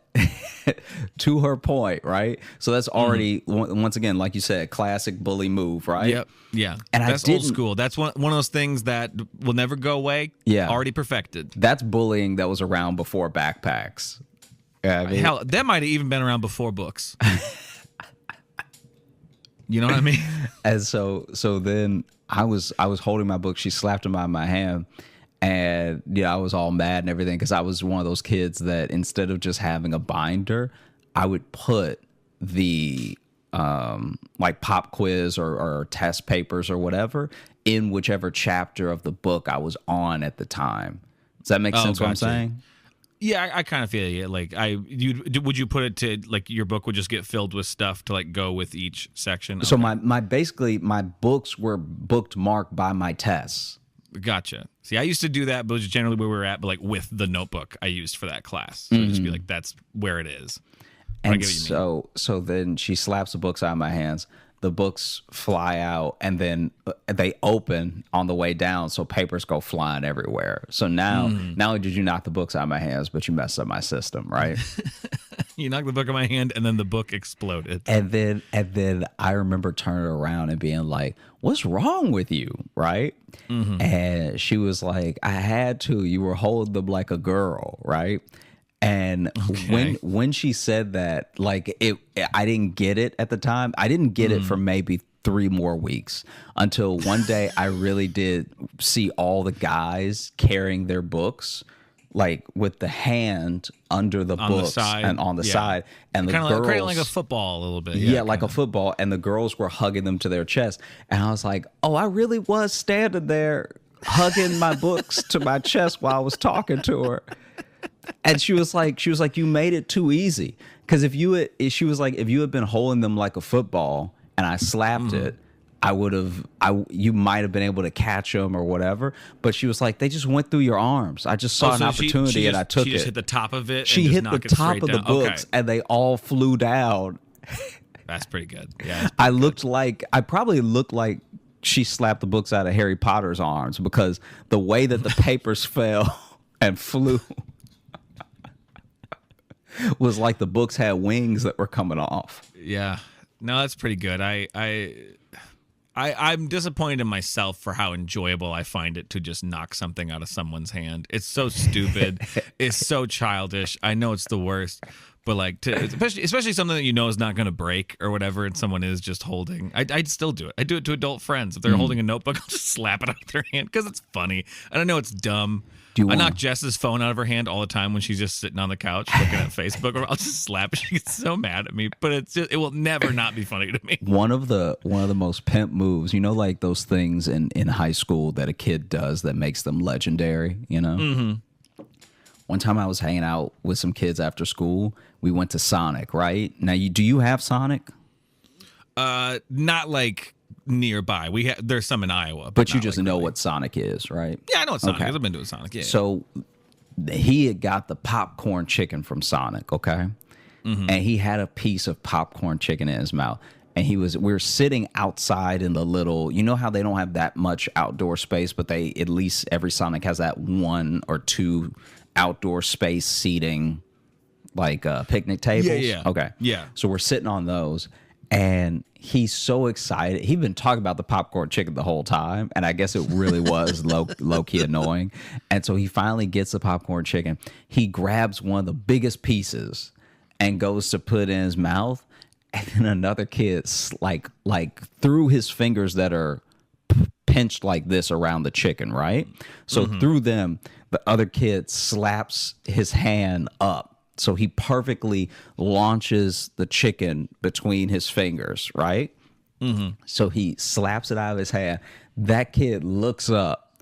to her point, right? So that's already once again, like you said, classic bully move, right? Yep. Yeah. And that's old school. That's one of those things that will never go away. Yeah. Already perfected. That's bullying that was around before backpacks. Yeah, I mean, Hell, that might have even been around before books. You know what I mean? And so then I was holding my book. She slapped them out of my hand. And I was all mad and everything because I was one of those kids that instead of just having a binder, I would put the like pop quiz or test papers or whatever in whichever chapter of the book I was on at the time. Does that make sense? What I'm saying? Yeah, I kind of feel you. Like, would you put it to like your book would just get filled with stuff to like go with each section? Okay. So my basically my books were booked marked by my tests. Gotcha. See, I used to do that, but it was generally where we were at, but like with the notebook I used for that class. So it'd just be like, that's where it is. But I And get what you mean. so then she slaps the books out of my hands. The books fly out and then they open on the way down, so papers go flying everywhere. So now, not only did you knock the books out of my hands, but you messed up my system, right? You knocked the book in my hand, and then the book exploded. And then I remember turning around and being like, "What's wrong with you?" Right? And she was like, "I had to. You were holding them like a girl, right?" And when she said that, like I didn't get it at the time. I didn't get it for maybe 3 more weeks until one day I really did see all the guys carrying their books like with the hand under the On the books side. and on the Yeah. side, and the Kind girls of like a football a little bit. yeah, like a football, and the girls were hugging them to their chest, and I was like, oh, I really was standing there hugging my books to my chest while I was talking to her. And she was like, you made it too easy. Because if you had been holding them like a football and I slapped it, you might have been able to catch them or whatever. But she was like, they just went through your arms. I just saw an opportunity and I took it. She just hit the top of it. She and hit just the knock it top straight of the down. books Okay. and they all flew down. That's pretty good. Yeah. I probably looked like she slapped the books out of Harry Potter's arms because the way that the papers fell and flew was like the books had wings that were coming off. Yeah. No, that's pretty good. I'm disappointed in myself for how enjoyable I find it to just knock something out of someone's hand. It's so stupid. It's so childish. I know it's the worst, but like, especially something that you know is not going to break or whatever, and someone is just holding. I'd still do it. I do it to adult friends. If they're holding a notebook, I'll just slap it out of their hand because it's funny. And I know it's dumb. I knock Jess's phone out of her hand all the time when she's just sitting on the couch looking at Facebook, or I'll just slap it. She gets so mad at me, but it will never not be funny to me. One of the most pimp moves, like those things in high school that a kid does that makes them legendary, Mm-hmm. One time I was hanging out with some kids after school. We went to Sonic, right? Now, do you have Sonic? Not like nearby. There's some in Iowa, but you just like know really. what Sonic is, right? Yeah, I know what Sonic Okay. is. I've been to a Sonic. Yeah. So he had got the popcorn chicken from Sonic, okay? Mm-hmm. And he had a piece of popcorn chicken in his mouth. And we were sitting outside in the little, you know how they don't have that much outdoor space, but at least every Sonic has that 1 or 2 outdoor space seating, like picnic tables. Yeah. Okay. Yeah. So we're sitting on those. And he's so excited. He'd been talking about the popcorn chicken the whole time, and I guess it really was low-key annoying. And so he finally gets the popcorn chicken. He grabs one of the biggest pieces and goes to put in his mouth, and then another kid like through his fingers that are pinched like this around the chicken, right? So through them, the other kid slaps his hand up. So he perfectly launches the chicken between his fingers, right? Mm-hmm. So he slaps it out of his hand. That kid looks up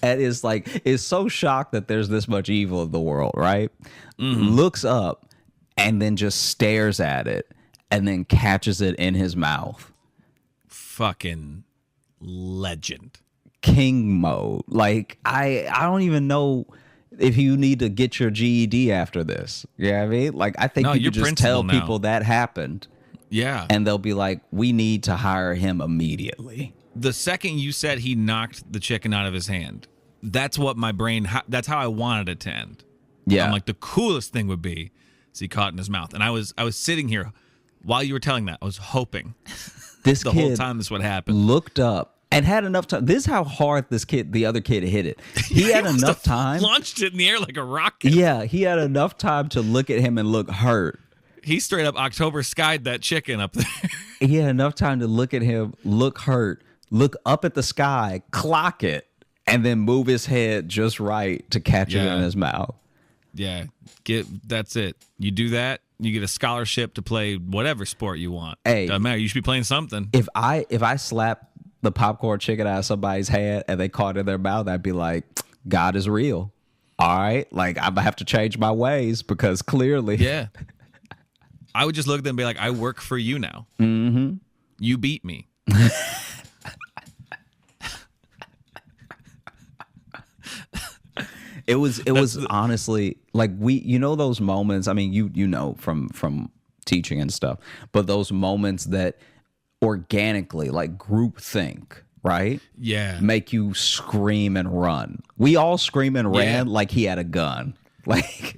and is so shocked that there's this much evil in the world, right? Mm-hmm. Looks up and then just stares at it and then catches it in his mouth. Fucking legend. King mode. Like I don't even know if you need to get your GED after this. You know what I mean? Like I think you could just tell people that happened. Yeah. And they'll be like, we need to hire him immediately. The second you said he knocked the chicken out of his hand, that's what my brain, that's how I wanted it to end. Yeah. I'm like, the coolest thing would be is he caught it in his mouth. And I was sitting here while you were telling that, I was hoping this the kid whole time this would happen. Looked up and had enough time. This is how hard the other kid hit it. He had enough time. Launched it in the air like a rocket. Yeah, he had enough time to look at him and look hurt. He straight up October skied that chicken up there. He had enough time to look at him, look hurt, look up at the sky, clock it, and then move his head just right to catch it in his mouth. Yeah, that's it. You do that, you get a scholarship to play whatever sport you want. Hey, doesn't matter. You should be playing something. If I slap the popcorn chicken out of somebody's hand and they caught it in their mouth, I'd be like, God is real. All right, like I'm gonna have to change my ways because clearly, yeah. I would just look at them and be like, I work for you now. Mm-hmm. You beat me. It was honestly like those moments. I mean, you know from teaching and stuff, but those moments that organically, like group think, right? Yeah. Make you scream and run. We all scream and ran like he had a gun. Like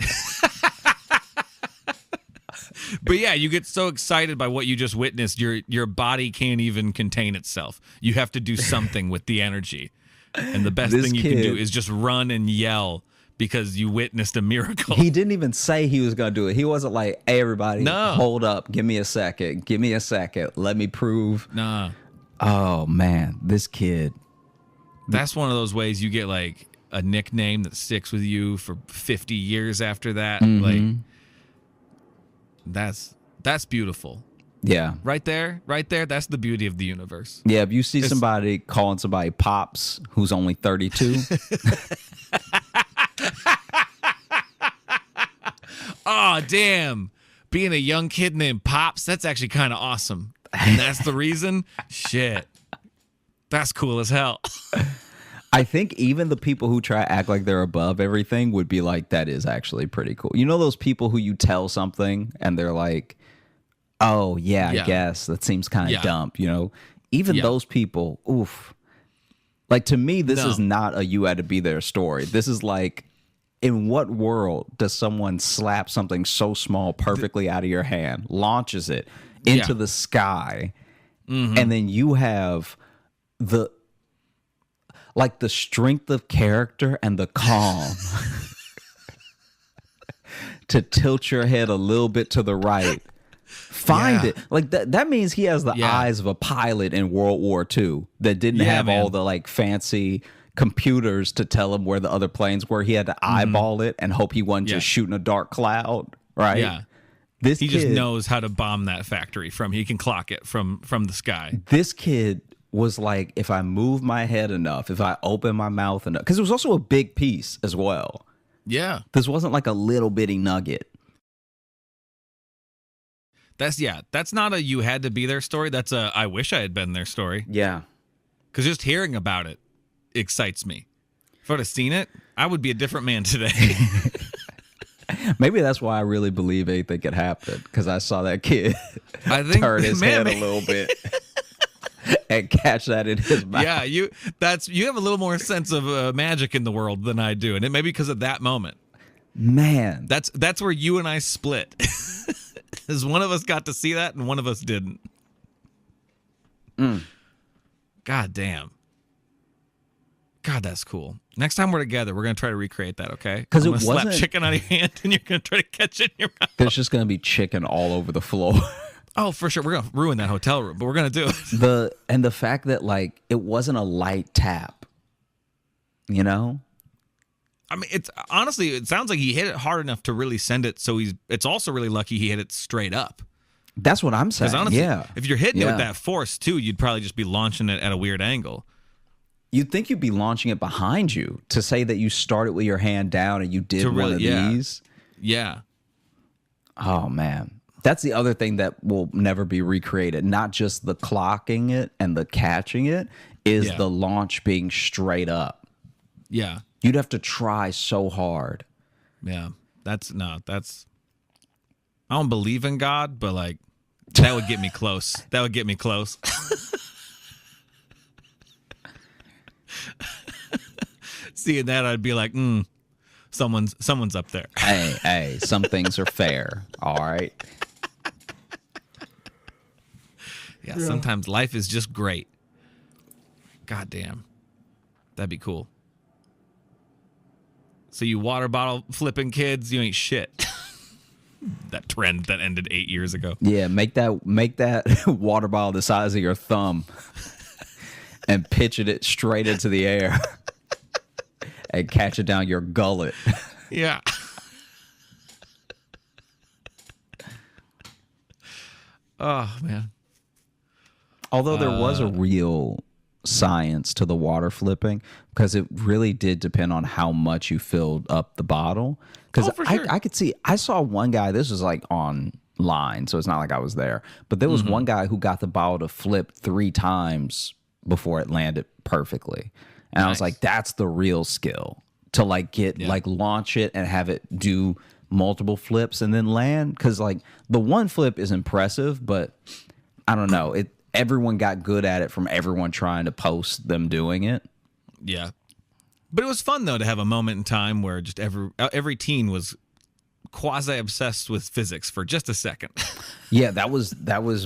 But yeah, you get so excited by what you just witnessed, your body can't even contain itself. You have to do something with the energy. And the best thing you can do is just run and yell because you witnessed a miracle. He didn't even say he was going to do it. He wasn't like, hey, everybody, hold up. Give me a second. Let me prove. Nah. Oh, man, this kid. That's one of those ways you get like a nickname that sticks with you for 50 years after that. Like that's beautiful. Yeah. Right there. That's the beauty of the universe. Yeah, if you see somebody calling somebody Pops who's only 32. Oh, damn. Being a young kid named Pops, that's actually kind of awesome. And that's the reason? Shit. That's cool as hell. I think even the people who try to act like they're above everything would be like, that is actually pretty cool. You know those people who you tell something and they're like, oh, yeah, I guess. That seems kind of dumb, you know? Even those people, oof. Like, to me, this is not a you had to be there story. This is like, in what world does someone slap something so small perfectly out of your hand, launches it into the sky, and then you have the strength of character and the calm to tilt your head a little bit to the right. Find it. Like that means he has the eyes of a pilot in World War II that didn't have all the like fancy computers to tell him where the other planes were. He had to eyeball it and hope he wasn't just shooting a dark cloud, right? Yeah. He just knows how to bomb that factory he can clock it from the sky. This kid was like, if I move my head enough, if I open my mouth enough, because it was also a big piece as well. Yeah. This wasn't like a little bitty nugget. That's not a you had to be there story. That's a I wish I had been there story. Yeah. Because just hearing about it excites me. If I would have seen it, I would be a different man today. Maybe that's why I really believe anything could happen, because I saw that kid turn his head a little bit and catch that in his mouth. Yeah, you have a little more sense of magic in the world than I do, and it may be because of that moment. Man, that's where you and I split. Is one of us got to see that and one of us didn't. God damn. God, that's cool. Next time we're together, we're gonna try to recreate that, okay? Because it slap wasn't chicken out of your hand, and you're gonna try to catch it in your mouth. There's just gonna be chicken all over the floor. Oh, for sure, we're gonna ruin that hotel room, but we're gonna do it. The fact that like it wasn't a light tap, you know. I mean, it's honestly, it sounds like he hit it hard enough to really send it. So it's also really lucky he hit it straight up. That's what I'm saying. Honestly, yeah, if you're hitting it with that force too, you'd probably just be launching it at a weird angle. You'd think you'd be launching it behind you to say that you started with your hand down and you did one of these. Yeah. Oh, man. That's the other thing that will never be recreated. Not just the clocking it and the catching it, is the launch being straight up. Yeah. You'd have to try so hard. Yeah. I don't believe in God, but like, that would get me close. That would get me close. Seeing that, I'd be like, someone's up there. Hey, some things are fair. All right. Yeah, sometimes life is just great. God damn. That'd be cool. So you water bottle flipping kids, you ain't shit. That trend that ended 8 years ago. Yeah, make that water bottle the size of your thumb and pitch it straight into the air and catch it down your gullet. Yeah. Oh, man. Although there was a real science to the water flipping, because it really did depend on how much you filled up the bottle. Because I could see, I saw one guy, this was like online, so it's not like I was there, but there was one guy who got the bottle to flip 3 times before it landed perfectly. And I was like, that's the real skill, to like get like launch it and have it do multiple flips and then land. Because like the one flip is impressive, but I don't know, everyone got good at it from everyone trying to post them doing it. Yeah. But it was fun, though, to have a moment in time where just every teen was quasi-obsessed with physics for just a second. Yeah, that was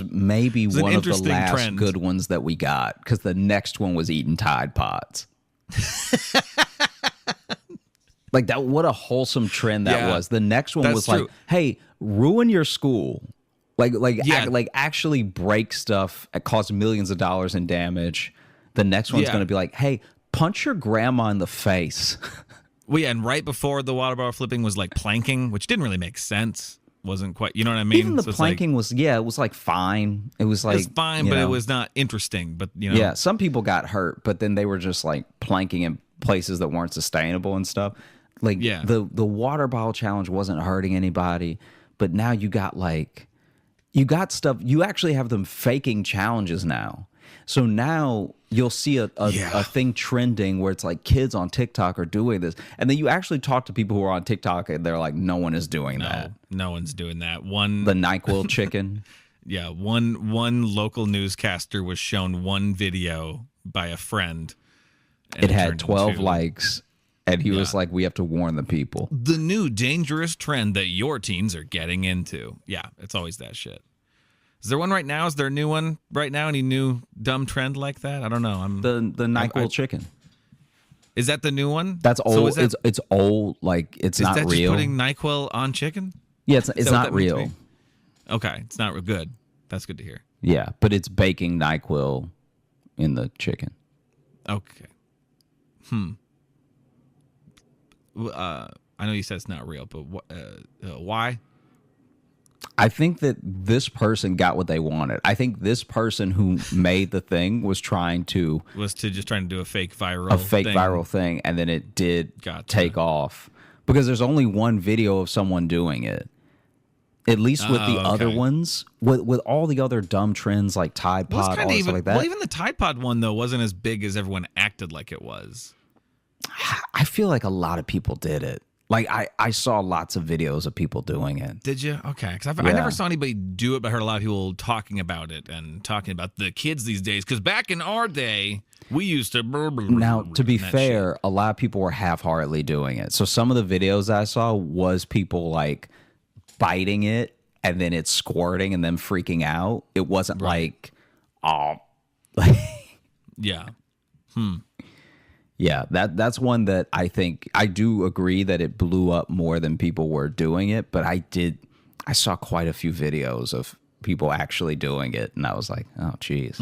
maybe one of the last trend. Good ones that we got, because the next one was eating Tide Pods. Like that, what a wholesome trend that was. The next one was true. Like, hey, ruin your school. Like actually break stuff that cause millions of dollars in damage. The next one's going to be like, hey, punch your grandma in the face. Well, yeah, and right before the water bottle flipping was like planking, which didn't really make sense. Wasn't quite, you know what I mean? Even the planking was, it was like fine. It was like, it's fine, but it was not interesting. But yeah, some people got hurt, but then they were just like planking in places that weren't sustainable and stuff. Like the water bottle challenge wasn't hurting anybody, but now you got stuff. You actually have them faking challenges now. So now you'll see a thing trending where it's like kids on TikTok are doing this. And then you actually talk to people who are on TikTok and they're like, no one is doing that. No one's doing that. The NyQuil chicken. Yeah. One local newscaster was shown one video by a friend. It had 12 likes. And he was like, we have to warn the people. The new dangerous trend that your teens are getting into. Yeah. It's always that shit. Is there one right now? Is there a new one right now? Any new dumb trend like that? I don't know. The NyQuil chicken. Is that the new one? That's old. So it's old. Like it's not real. Is that just putting NyQuil on chicken? Yeah, it's not real. Okay, it's not good. That's good to hear. Yeah, but it's baking NyQuil in the chicken. Okay. I know you said it's not real, but why? I think that this person got what they wanted. I think this person who made the thing was trying to do a fake viral thing, and then it did take off because there's only one video of someone doing it. At least with the other ones, with all the other dumb trends like Tide Pod, all stuff like that. Well, even the Tide Pod one though wasn't as big as everyone acted like it was. I feel like a lot of people did it. Like, I saw lots of videos of people doing it. Did you? Okay. Because I never saw anybody do it, but I heard a lot of people talking about it and talking about the kids these days. Because back in our day, we used to... Now, to be fair, a lot of people were half-heartedly doing it. So some of the videos I saw was people, like, biting it, and then it's squirting and then freaking out. It wasn't like, oh... Yeah. Yeah, that's one that I think I do agree that it blew up more than people were doing it, but I saw quite a few videos of people actually doing it, and I was like, oh, geez.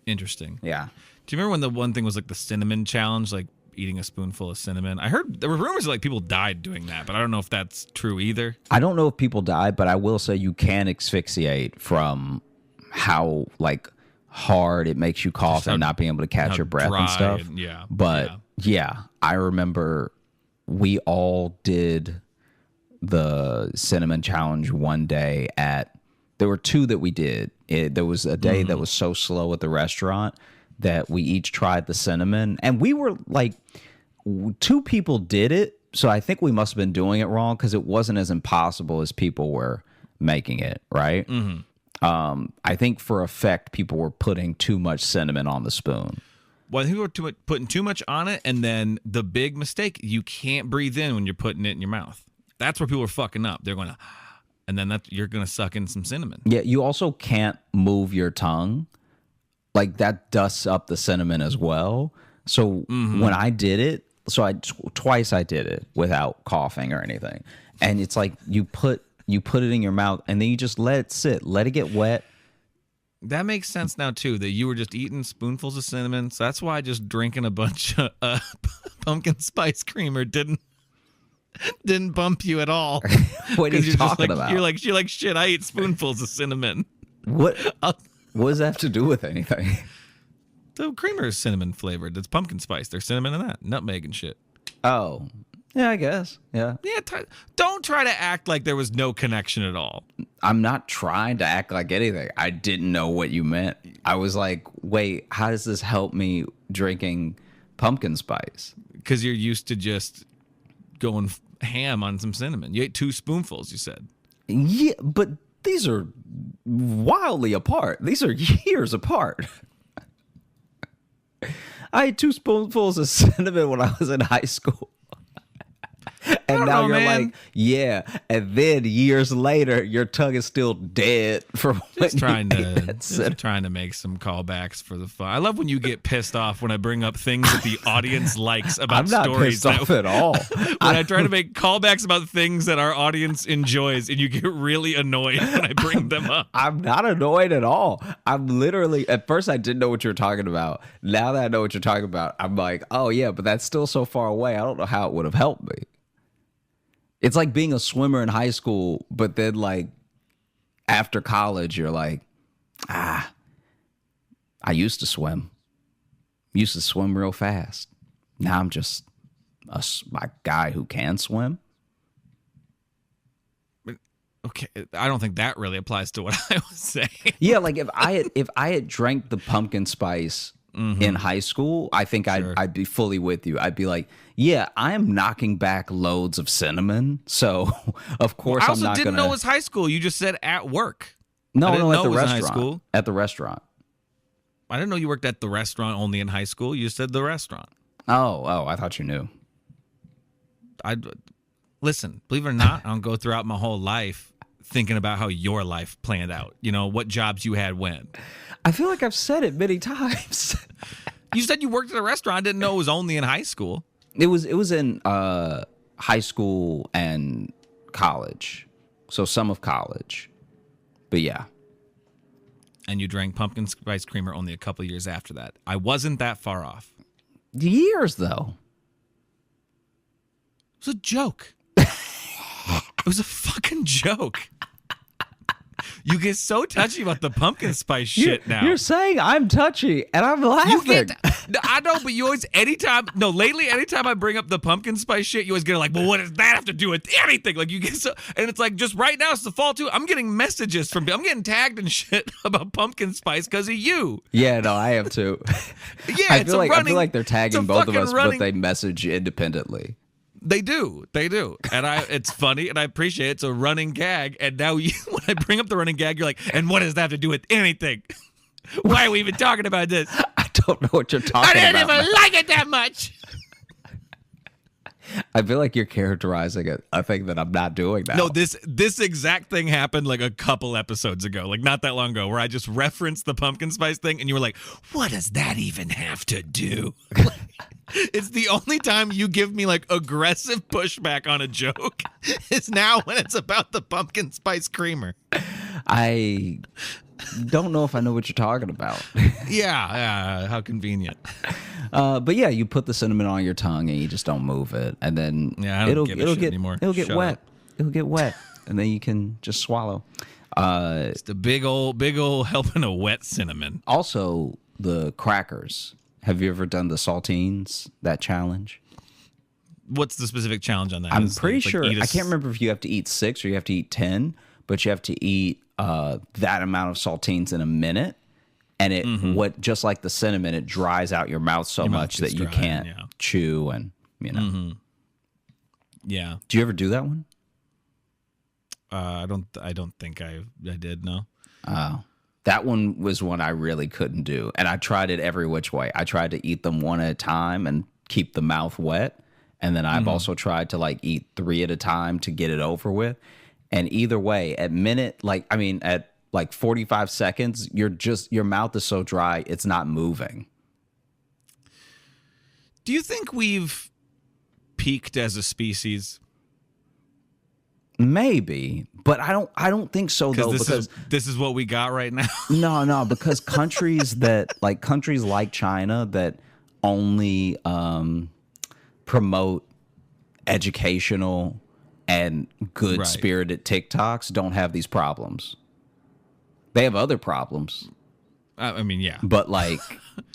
Interesting. Yeah. Do you remember when the one thing was like the cinnamon challenge, like eating a spoonful of cinnamon? I heard there were rumors like people died doing that, but I don't know if that's true either. I don't know if people died, but I will say you can asphyxiate from how like hard it makes you cough and not being able to catch your breath and stuff. I remember we all did the cinnamon challenge one day there were two that we did. There was a day that was so slow at the restaurant that we each tried the cinnamon, and we were like, two people did it, so I think we must have been doing it wrong because it wasn't as impossible as people were making it, right? I think for effect, people were putting too much cinnamon on the spoon. Well, I think we were putting too much on it, and then the big mistake, you can't breathe in when you're putting it in your mouth. That's where people are fucking up. They're going to, and then you're going to suck in some cinnamon. Yeah, you also can't move your tongue. Like, that dusts up the cinnamon as well. So when I did it, twice I did it without coughing or anything. And it's like you put it in your mouth, and then you just let it sit. Let it get wet. That makes sense now, too, that you were just eating spoonfuls of cinnamon. So that's why just drinking a bunch of pumpkin spice creamer didn't bump you at all. What are you talking about? You're like, shit, I eat spoonfuls of cinnamon. What does that have to do with anything? The creamer is cinnamon flavored. It's pumpkin spice. There's cinnamon in that. Nutmeg and shit. Oh, yeah, I guess. Yeah. Yeah. Don't try to act like there was no connection at all. I'm not trying to act like anything. I didn't know what you meant. I was like, wait, how does this help me drinking pumpkin spice? Because you're used to just going ham on some cinnamon. You ate 2 spoonfuls, you said. Yeah, but these are wildly apart. These are years apart. I ate 2 spoonfuls of cinnamon when I was in high school. And now know, you're man. like, yeah. And then years later, your tongue is still dead from when Just trying you ate that cinnamon. trying to make some callbacks for the fun. I love when you get pissed off when I bring up things that the audience likes about I'm not stories. pissed off at all. When I try to make callbacks about things that our audience enjoys, and you get really annoyed when I bring them up. I'm not annoyed at all. I'm literally, at first I didn't know what you were talking about. Now that I know what you're talking about, I'm like, oh yeah, but that's still so far away. I don't know how it would have helped me. It's like being a swimmer in high school, but then like after college, you're like, I used to swim. Used to swim real fast. Now I'm just a guy who can swim. Okay, I don't think that really applies to what I was saying. Yeah, like if I had drank the pumpkin spice in high school, I think I'd be fully with you. I'd be like, yeah, I'm knocking back loads of cinnamon, so of course I I'm also not didn't gonna. know it was high school. You just said at work. No, I didn't at know the it was in restaurant. high school. At the restaurant. I didn't know you worked at the restaurant only in high school. You said the restaurant. Oh, I thought you knew. Listen, believe it or not, I don't go throughout my whole life thinking about how your life planned out. You know, what jobs you had when. I feel like I've said it many times. You said you worked at a restaurant. I didn't know it was only in high school. It was in high school and college, so some of college, but yeah. And you drank pumpkin spice creamer only a couple years after that. I wasn't that far off. Years though. It was a joke. It was a fucking joke. You get so touchy about the pumpkin spice shit now. You're saying I'm touchy, and I'm laughing. I know, but you always, lately, anytime I bring up the pumpkin spice shit, you always get like, well, what does that have to do with anything? Like, you get so, and it's like, just right now, it's the fall too. I'm getting messages I'm getting tagged and shit about pumpkin spice because of you. Yeah, no, I am too. Yeah, I feel like they're tagging both of us, but they message independently. They do. And it's funny, and I appreciate it. It's a running gag. And now when I bring up the running gag, you're like, and what does that have to do with anything? Why are we even talking about this? I don't know what you're talking about. I didn't even like it that much. I feel like you're characterizing a thing that I'm not doing now. No, this exact thing happened like a couple episodes ago, like not that long ago, where I just referenced the pumpkin spice thing, and you were like, what does that even have to do? It's the only time you give me like aggressive pushback on a joke is now when it's about the pumpkin spice creamer. I don't know if I know what you're talking about. Yeah, how convenient. But yeah, you put the cinnamon on your tongue and you just don't move it, and then I don't give a shit anymore. It'll get Shut wet. up. It'll get wet, and then you can just swallow. It's the big old helping of wet cinnamon. Also, the crackers. Have you ever done the saltines, that challenge? What's the specific challenge on that? I'm pretty sure. I can't remember if you have to eat 6 or you have to eat 10, but you have to eat that amount of saltines in a minute. And it just like the cinnamon, it dries out your mouth so much that you can't chew, and you know. Yeah. Do you ever do that one? I don't think I did. No. Oh. That one was one I really couldn't do. And I tried it every which way. I tried to eat them one at a time and keep the mouth wet. And then I've also tried to like eat 3 at a time to get it over with. And either way, at 45 seconds, your mouth is so dry, it's not moving. Do you think we've peaked as a species? Maybe, but I don't think so though, because this is what we got right now. No, because countries like China that only promote educational and good spirited TikToks don't have these problems. They have other problems. I mean, yeah, but like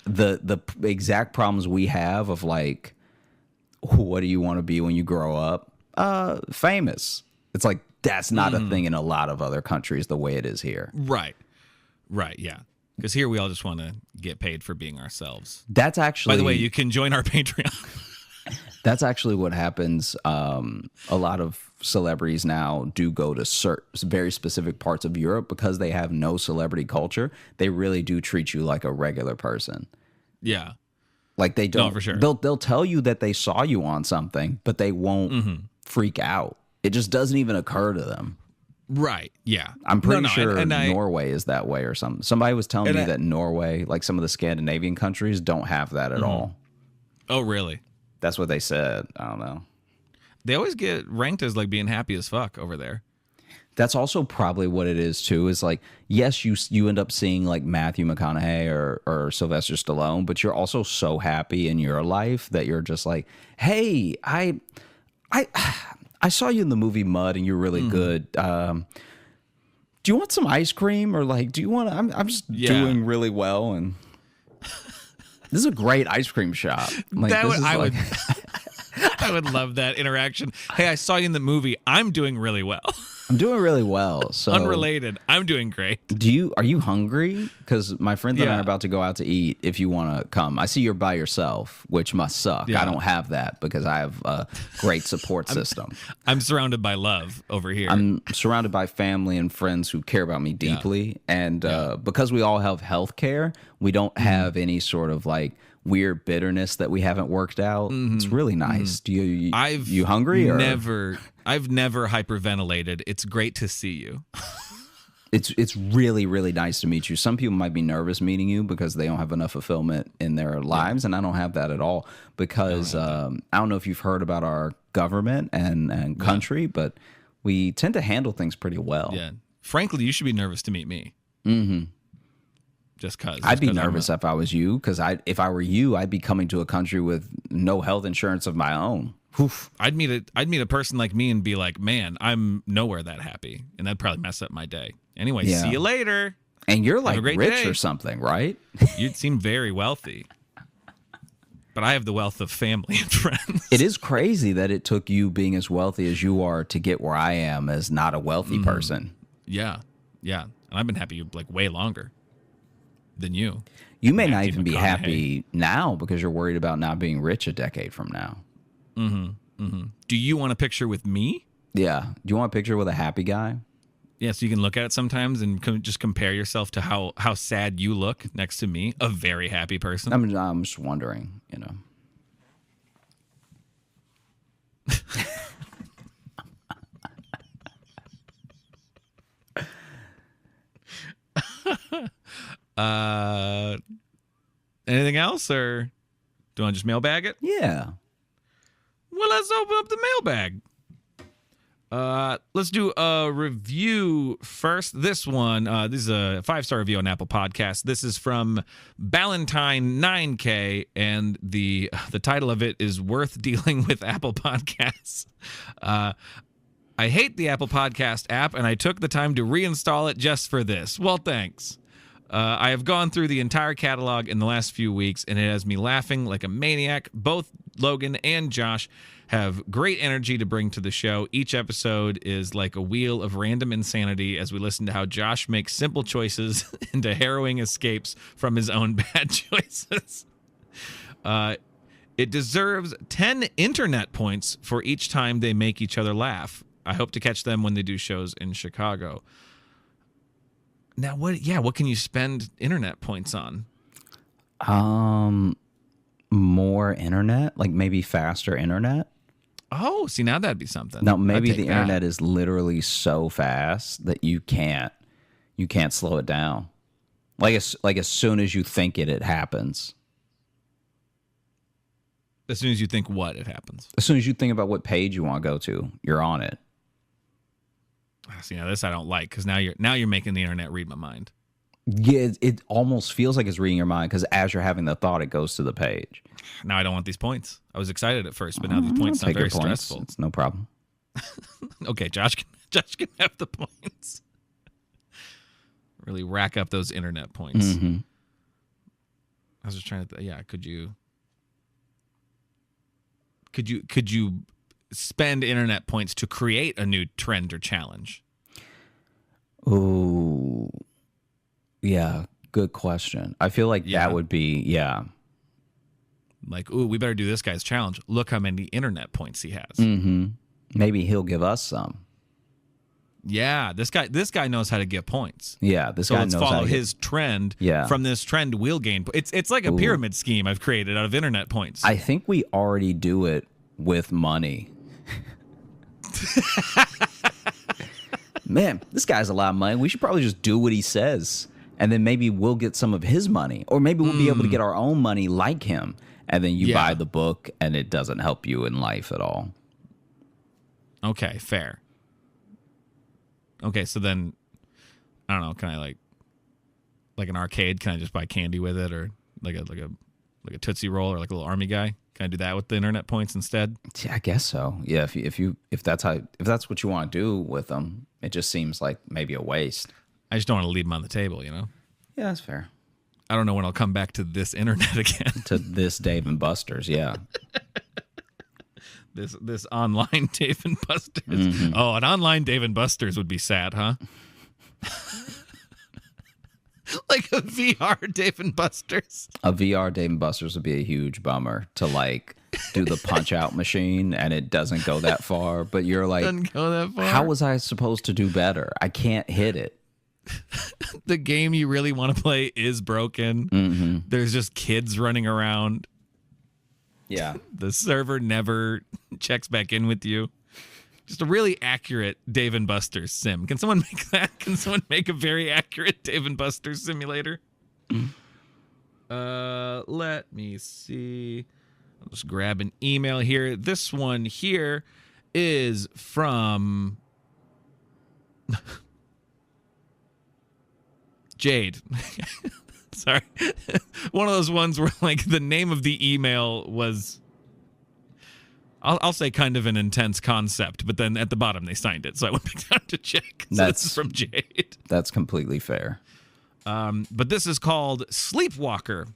the exact problems we have of like, what do you want to be when you grow up? Famous. It's like that's not a thing in a lot of other countries the way it is here. Right, yeah. Because here we all just want to get paid for being ourselves. That's actually. By the way, you can join our Patreon. That's actually what happens. A lot of celebrities now do go to very specific parts of Europe because they have no celebrity culture. They really do treat you like a regular person. Yeah. Like they don't. No, for sure. They'll tell you that they saw you on something, but they won't freak out. It just doesn't even occur to them. Right. Yeah. I'm pretty sure Norway is that way or something. Somebody was telling me that Norway, like some of the Scandinavian countries, don't have that at all. Oh, really? That's what they said. I don't know. They always get ranked as like being happy as fuck over there. That's also probably what it is too. Is like, yes, you end up seeing like Matthew McConaughey or Sylvester Stallone, but you're also so happy in your life that you're just like, hey, I saw you in the movie Mud and you're really good. Do you want some ice cream or like, do you want? I'm just doing really well, and this is a great ice cream shop. Like, I would love that interaction. Hey, I saw you in the movie. I'm doing really well. I'm doing really well. So unrelated. I'm doing great. Are you hungry? Because my friends and I are about to go out to eat. If you want to come, I see you're by yourself, which must suck. I don't have that because I have a great support system. I'm surrounded by love over here. I'm surrounded by family and friends who care about me deeply, and because we all have health care, we don't have any sort of like weird bitterness that we haven't worked out. It's really nice. Do you hungry? I've never hyperventilated. It's great to see you. It's really, really nice to meet you. Some people might be nervous meeting you because they don't have enough fulfillment in their lives, and I don't have that at all because I don't know if you've heard about our government and country, but we tend to handle things pretty well. Yeah. Frankly, you should be nervous to meet me. Mm-hmm. Just because I'd be nervous if I was you, because if I were you, I'd be coming to a country with no health insurance of my own. Oof. I'd meet a person like me and be like, man, I'm nowhere that happy, and that'd probably mess up my day. Anyway, see you later. And you're like rich day. Or something, right? You'd seem very wealthy, but I have the wealth of family and friends. It is crazy that it took you being as wealthy as you are to get where I am as not a wealthy person. Yeah, and I've been happy like way longer than you. You may not even be happy now because you're worried about not being rich a decade from now. Do you want a picture with me? Yeah. Do you want a picture with a happy guy? Yeah, so you can look at it sometimes and just compare yourself to how sad you look next to me, a very happy person. I'm just wondering, you know. Anything else, or do you want to just mailbag it? Yeah. Well, let's open up the mailbag. Let's do a review first. This one, this is a 5-star review on Apple Podcasts. This is from Ballantyne9K, and the title of it is "Worth Dealing with Apple Podcasts." I hate the Apple Podcast app, and I took the time to reinstall it just for this. Well, thanks. I have gone through the entire catalog in the last few weeks, and it has me laughing like a maniac. Both Logan and Josh have great energy to bring to the show. Each episode is like a wheel of random insanity as we listen to how Josh makes simple choices into harrowing escapes from his own bad choices. It deserves 10 internet points for each time they make each other laugh. I hope to catch them when they do shows in Chicago. Now, what can you spend internet points on? More internet, like maybe faster internet. Oh, see, now that'd be something. No, maybe the internet is literally so fast that you can't slow it down. Like as soon as you think it happens. As soon as you think what, it happens. As soon as you think about what page you want to go to, you're on it. See, now this I don't like, because now you're making the internet read my mind. Yeah, it almost feels like it's reading your mind because as you're having the thought, it goes to the page. Now I don't want these points. I was excited at first, but now these points sound very stressful. It's no problem. Okay, Josh can have the points. Really rack up those internet points. Mm-hmm. I was just trying to. Could you spend internet points to create a new trend or challenge? Ooh. Yeah, good question. I feel like that would be, like, ooh, we better do this guy's challenge. Look how many internet points he has. Mm-hmm. Maybe he'll give us some. Yeah, this guy knows how to get points. Yeah, this guy knows how to follow his trend. Yeah. From this trend, we'll gain. It's like a pyramid scheme I've created out of internet points. I think we already do it with money. Man, this guy's a lot of money. We should probably just do what he says. And then maybe we'll get some of his money. Or maybe we'll be able to get our own money like him. And then you buy the book and it doesn't help you in life at all. Okay, fair. Okay, so then, I don't know, can I like an arcade, can I just buy candy with it? Or like a Tootsie Roll or like a little army guy? Can I do that with the internet points instead? Yeah, I guess so. Yeah, if that's what you want to do with them, it just seems like maybe a waste. I just don't want to leave them on the table, you know? Yeah, that's fair. I don't know when I'll come back to this internet again. To this Dave and Buster's, yeah. This online Dave and Buster's. Mm-hmm. Oh, an online Dave and Buster's would be sad, huh? Like a VR Dave and Buster's. A VR Dave and Buster's would be a huge bummer to like do the punch out machine and it doesn't go that far. But you're like, Doesn't go that far. how was I supposed to do better? I can't hit it. The game you really want to play is broken. Mm-hmm. There's just kids running around. Yeah. The server never checks back in with you. Just a really accurate Dave and Buster's sim. Can someone make that? Can someone make a very accurate Dave and Buster's simulator? Let me see. I'll just grab an email here. This one here is from Jade. Sorry. One of those ones where like the name of the email was, I'll say kind of an intense concept, but then at the bottom they signed it. So I went back down to check. So this is from Jade. That's completely fair. But this is called Sleepwalker.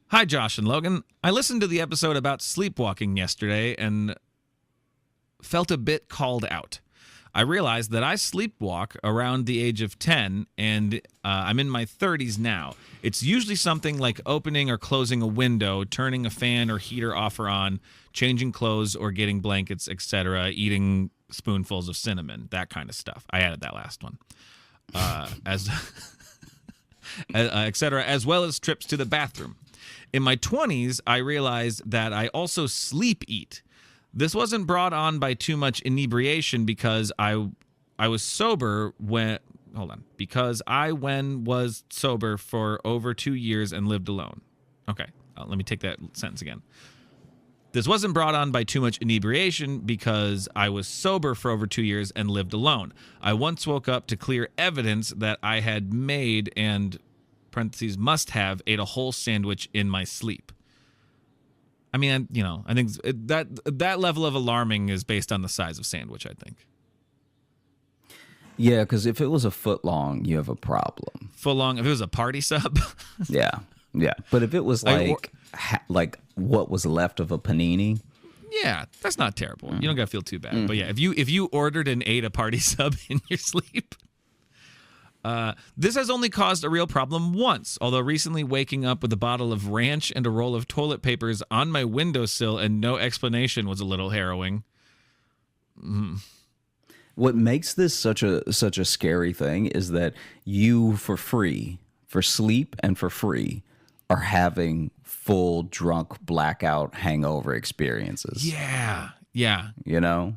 Hi, Josh and Logan. I listened to the episode about sleepwalking yesterday and felt a bit called out. I realized that I sleepwalk around the age of 10, and I'm in my 30s now. It's usually something like opening or closing a window, turning a fan or heater off or on, changing clothes or getting blankets, etc., eating spoonfuls of cinnamon, that kind of stuff. I added that last one. Etc., as well as trips to the bathroom. In my 20s, I realized that I also sleep eat. This wasn't brought on by too much inebriation because I was sober when was sober for over 2 years and lived alone. Okay, let me take that sentence again. This wasn't brought on by too much inebriation because I was sober for over 2 years and lived alone. I once woke up to clear evidence that I had made and parentheses must have ate a whole sandwich in my sleep. I mean, you know, I think that level of alarming is based on the size of sandwich, I think. Yeah, because if it was a foot long, you have a problem. Foot long, if it was a party sub. Yeah. But if it was like what was left of a panini. Yeah, that's not terrible. You don't got to feel too bad. But yeah, if you ordered and ate a party sub in your sleep. This has only caused a real problem once, although recently waking up with a bottle of ranch and a roll of toilet papers on my windowsill and no explanation was a little harrowing. What makes this such a scary thing is that you, for sleep and for free, are having full drunk blackout hangover experiences. Yeah. You know?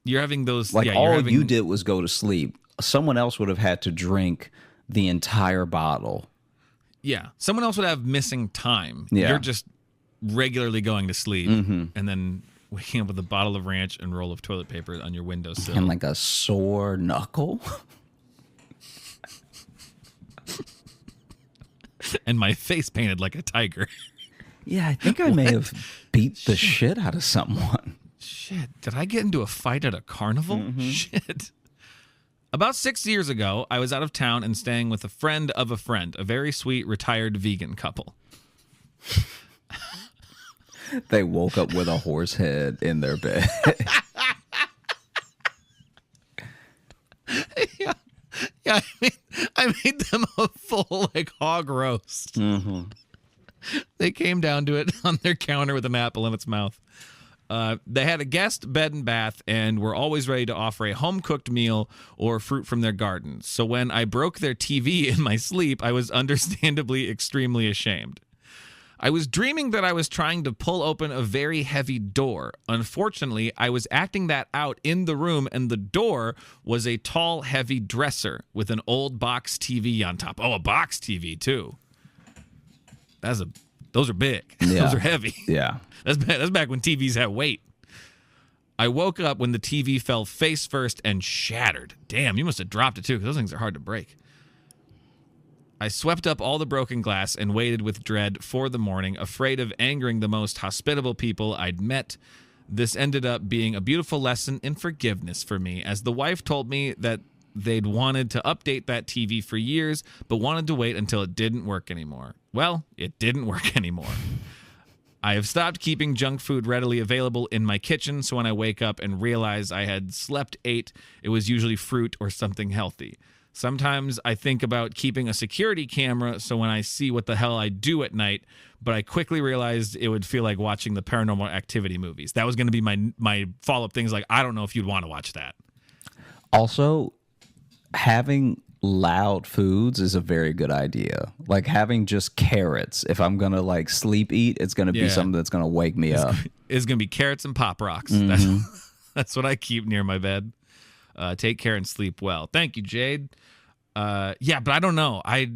You're having those... Like all you did was go to sleep. Someone else would have had to drink the entire bottle. Yeah. Someone else would have missing time. Yeah. You're just regularly going to sleep and then waking up with a bottle of ranch and roll of toilet paper on your windowsill. And like a sore knuckle. And my face painted like a tiger. Yeah, I think I may have beat the shit out of someone. Shit. Did I get into a fight at a carnival? Shit. About 6 years ago, I was out of town and staying with a friend of a friend, a very sweet retired vegan couple. They woke up with a horse head in their bed. Yeah, I made them a full like hog roast. They came down to it on their counter with an apple in its mouth. They had a guest bed and bath and were always ready to offer a home-cooked meal or fruit from their garden. So when I broke their TV in my sleep, I was understandably extremely ashamed. I was dreaming that I was trying to pull open a very heavy door. Unfortunately, I was acting that out in the room, and the door was a tall, heavy dresser with an old box TV on top. Oh, a box TV, too. Those are big. Yeah. Those are heavy. Yeah. That's back when TVs had weight. I woke up when the TV fell face first and shattered. Damn, you must have dropped it too, because those things are hard to break. I swept up all the broken glass and waited with dread for the morning, afraid of angering the most hospitable people I'd met. This ended up being a beautiful lesson in forgiveness for me, as the wife told me that they'd wanted to update that TV for years, but wanted to wait until it didn't work anymore. Well, it didn't work anymore. I have stopped keeping junk food readily available in my kitchen, so when I wake up and realize I had slept 8, it was usually fruit or something healthy. Sometimes I think about keeping a security camera so when I see what the hell I do at night, but I quickly realized it would feel like watching the Paranormal Activity movies. That was going to be my follow-up things, like, I don't know if you'd want to watch that. Also, having loud foods is a very good idea. Like having just carrots. If I'm gonna like sleep eat, it's gonna be something that's gonna wake me up. It's gonna be carrots and Pop Rocks. That's what I keep near my bed. Take care and sleep well. Thank you, Jade. Yeah, but I don't know. I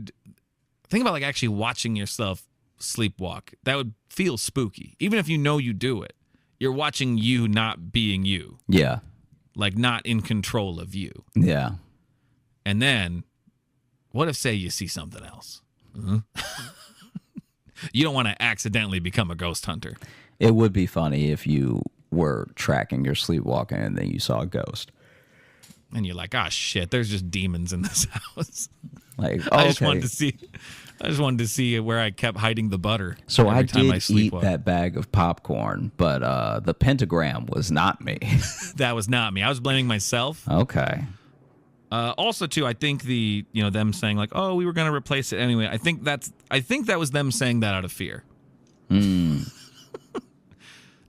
think about like actually watching yourself sleepwalk. That would feel spooky, even if you know you do it. You're watching you not being you. Yeah, like not in control of you. Yeah. And then, what if, say, you see something else? Mm-hmm. You don't want to accidentally become a ghost hunter. It would be funny if you were tracking your sleepwalking and then you saw a ghost. And you're like, oh, shit, there's just demons in this house. Like, I just wanted to see where I kept hiding the butter. So I did eat that bag of popcorn, but the pentagram was not me. That was not me. I was blaming myself. Okay. Also, too, I think them saying like, "Oh, we were going to replace it anyway." I think that was them saying that out of fear. That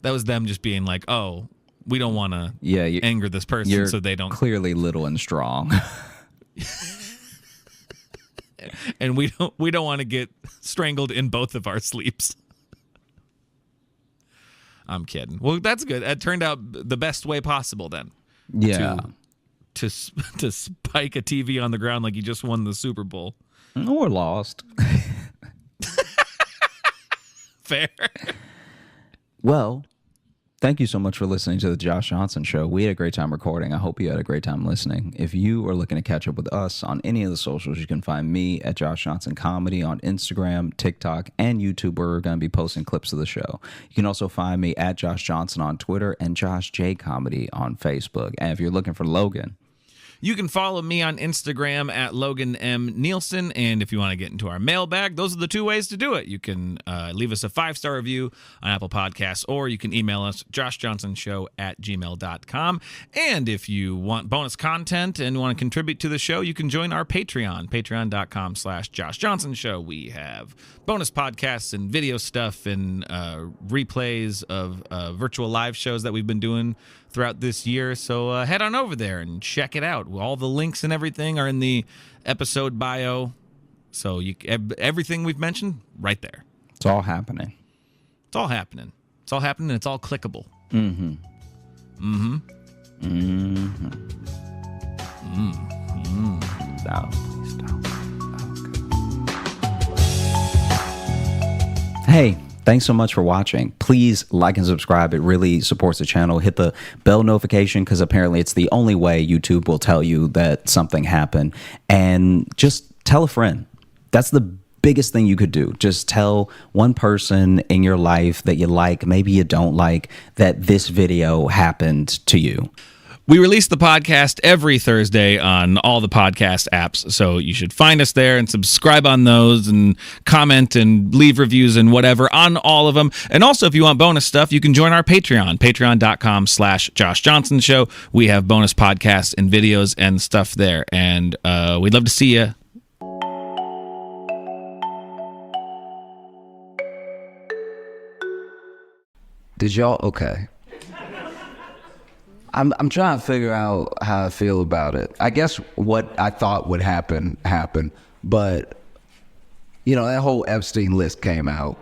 was them just being like, "Oh, we don't want to anger this person, so they don't." Clearly, little and strong. And we don't want to get strangled in both of our sleeps. I'm kidding. Well, that's good. It turned out the best way possible then. Yeah. To spike a TV on the ground like you just won the Super Bowl. Or lost. Fair. Well, thank you so much for listening to the Josh Johnson Show. We had a great time recording. I hope you had a great time listening. If you are looking to catch up with us on any of the socials, you can find me at Josh Johnson Comedy on Instagram, TikTok, and YouTube, where we're going to be posting clips of the show. You can also find me at Josh Johnson on Twitter and Josh J Comedy on Facebook. And if you're looking for Logan, you can follow me on Instagram at Logan M. Nielsen. And if you want to get into our mailbag, those are the 2 ways to do it. You can leave us a 5-star review on Apple Podcasts, or you can email us, joshjohnsonshow@gmail.com. And if you want bonus content and want to contribute to the show, you can join our Patreon, patreon.com/JoshJohnsonShow. We have bonus podcasts and video stuff and replays of virtual live shows that we've been doing throughout this year. So head on over there and check it out. All the links and everything are in the episode bio. So everything we've mentioned, right there. It's all happening. It's all happening. It's all happening. It's all clickable. Mm-hmm. Mm-hmm. Mm-hmm. Mm-hmm. Stop. Okay. Hey. Thanks so much for watching. Please like and subscribe. It really supports the channel. Hit the bell notification, because apparently it's the only way YouTube will tell you that something happened. And just tell a friend. That's the biggest thing you could do. Just tell one person in your life that you like, maybe you don't like, that this video happened to you. We release the podcast every Thursday on all the podcast apps, so you should find us there and subscribe on those and comment and leave reviews and whatever on all of them. And also, if you want bonus stuff, you can join our Patreon, patreon.com/Josh Johnson Show. We have bonus podcasts and videos and stuff there, and we'd love to see you. Did y'all? Okay. I'm trying to figure out how I feel about it. I guess what I thought would happen happened, but that whole Epstein list came out,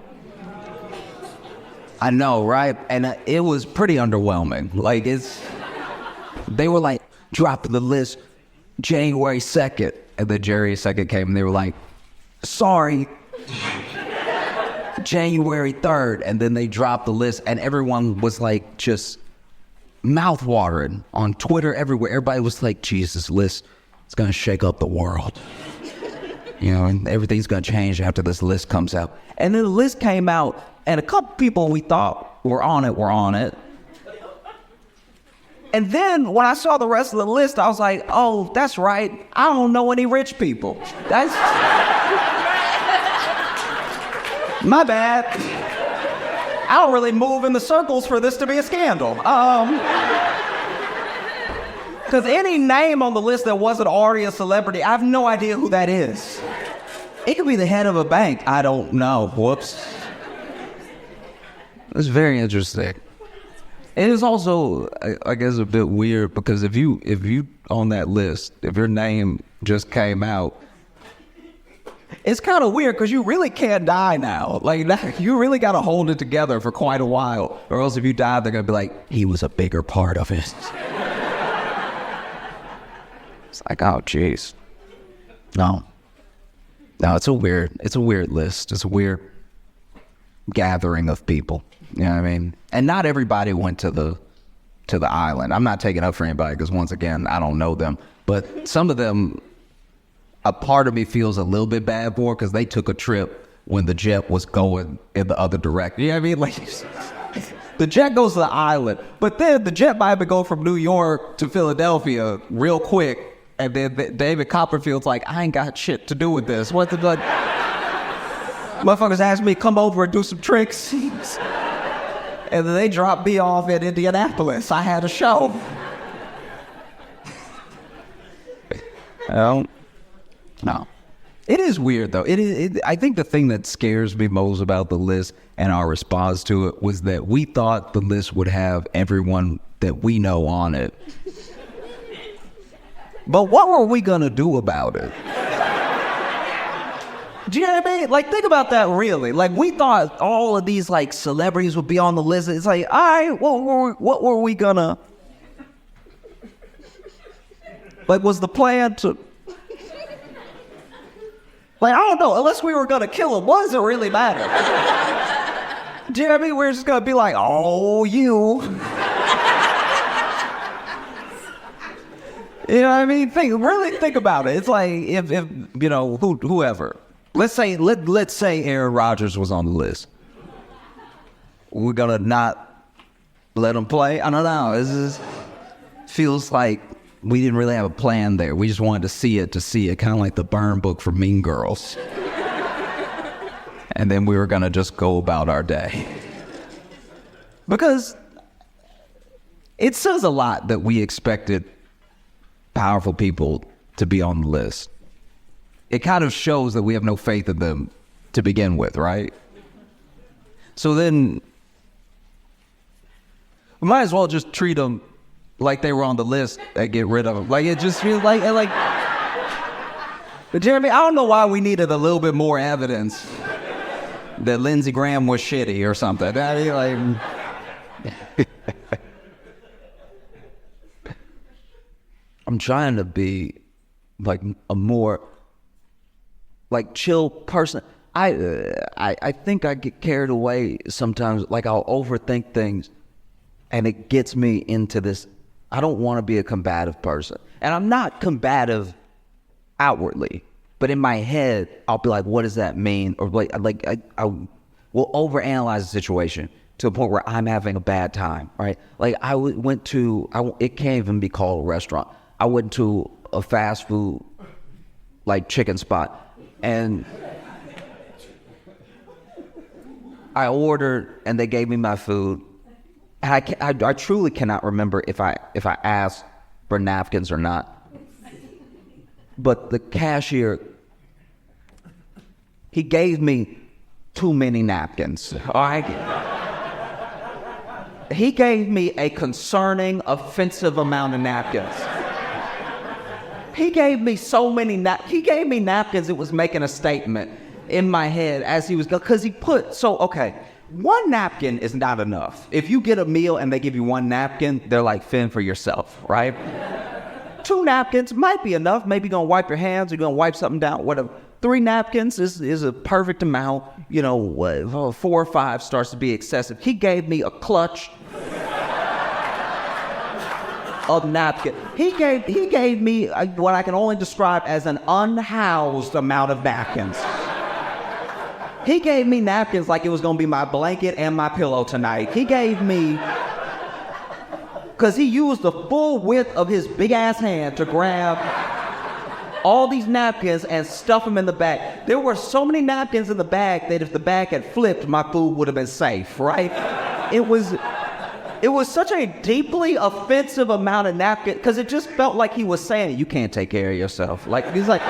I know, right? And it was pretty underwhelming. Like, they were like, dropping the list January 2nd. And then January 2nd came and they were like, sorry, January 3rd. And then they dropped the list and everyone was like just mouth-watering on Twitter everywhere. Everybody was like, Jesus, list, it's going to shake up the world. You know, and everything's going to change after this list comes out. And then the list came out, and a couple people we thought were on it. And then when I saw the rest of the list, I was like, oh, that's right. I don't know any rich people. That's my bad. I don't really move in the circles for this to be a scandal. Because any name on the list that wasn't already a celebrity, I have no idea who that is. It could be the head of a bank. I don't know. Whoops. It's very interesting. It is also, I guess, a bit weird because if you on that list, if your name just came out, it's kind of weird because you really can't die now. Like, you really got to hold it together for quite a while, or else if you die, they're gonna be like, he was a bigger part of it. It's like, oh, jeez. No, it's a weird list. It's a weird gathering of people. You know what I mean? And not everybody went to the island. I'm not taking up for anybody because, once again, I don't know them. But some of them, a part of me feels a little bit bad for because they took a trip when the jet was going in the other direction. You know what I mean? Like, the jet goes to the island, but then the jet might go from New York to Philadelphia real quick. And then David Copperfield's like, I ain't got shit to do with this. What the like? Motherfuckers asked me to come over and do some tricks. And then they dropped me off in Indianapolis. I had a show. No. It is weird, though. I think the thing that scares me most about the list and our response to it was that we thought the list would have everyone that we know on it. But what were we going to do about it? Do you know what I mean? Like, think about that, really. Like, we thought all of these, like, celebrities would be on the list. It's like, all right, what were we going to... Like, was the plan to... Like, I don't know. Unless we were going to kill him, what does it really matter? Do you know what I mean? We're just going to be like, oh, you... You know what I mean? Really think about it. It's like if you know, whoever. Let's say Aaron Rodgers was on the list. We're gonna not let him play? I don't know. It just feels like we didn't really have a plan there. We just wanted to see it, kind of like the burn book for Mean Girls. And then we were gonna just go about our day. Because it says a lot that we expected powerful people to be on the list. It kind of shows that we have no faith in them to begin with, right? So then we might as well just treat them like they were on the list and get rid of them. Like, it just feels like But Jeremy, I don't know why we needed a little bit more evidence that Lindsey Graham was shitty or something. I mean, like... I'm trying to be like a more like chill person. I think I get carried away sometimes. Like, I'll overthink things, and it gets me into this. I don't want to be a combative person, and I'm not combative outwardly, but in my head, I'll be like, "What does that mean?" Or I will overanalyze the situation to a point where I'm having a bad time. Right? Like, it can't even be called a restaurant. I went to a fast food, like, chicken spot, and I ordered, and they gave me my food. And I truly cannot remember if I asked for napkins or not. But the cashier, he gave me too many napkins. All right? He gave me a concerning, offensive amount of napkins. He gave me so many he gave me napkins, it was making a statement in my head as he was going. Because he put, so, okay, one napkin is not enough. If you get a meal and they give you one napkin, they're like, fend for yourself, right? 2 napkins might be enough. Maybe you're going to wipe your hands, you're going to wipe something down, whatever. 3 napkins is a perfect amount. 4 or 5 starts to be excessive. He gave me a clutch of napkin. He gave me what I can only describe as an unhoused amount of napkins. He gave me napkins like it was gonna be my blanket and my pillow tonight. He gave me, because he used the full width of his big ass hand to grab all these napkins and stuff them in the bag. There were so many napkins in the bag that if the bag had flipped, my food would have been safe, right? It was such a deeply offensive amount of napkin, because it just felt like he was saying, you can't take care of yourself. Like, he's like,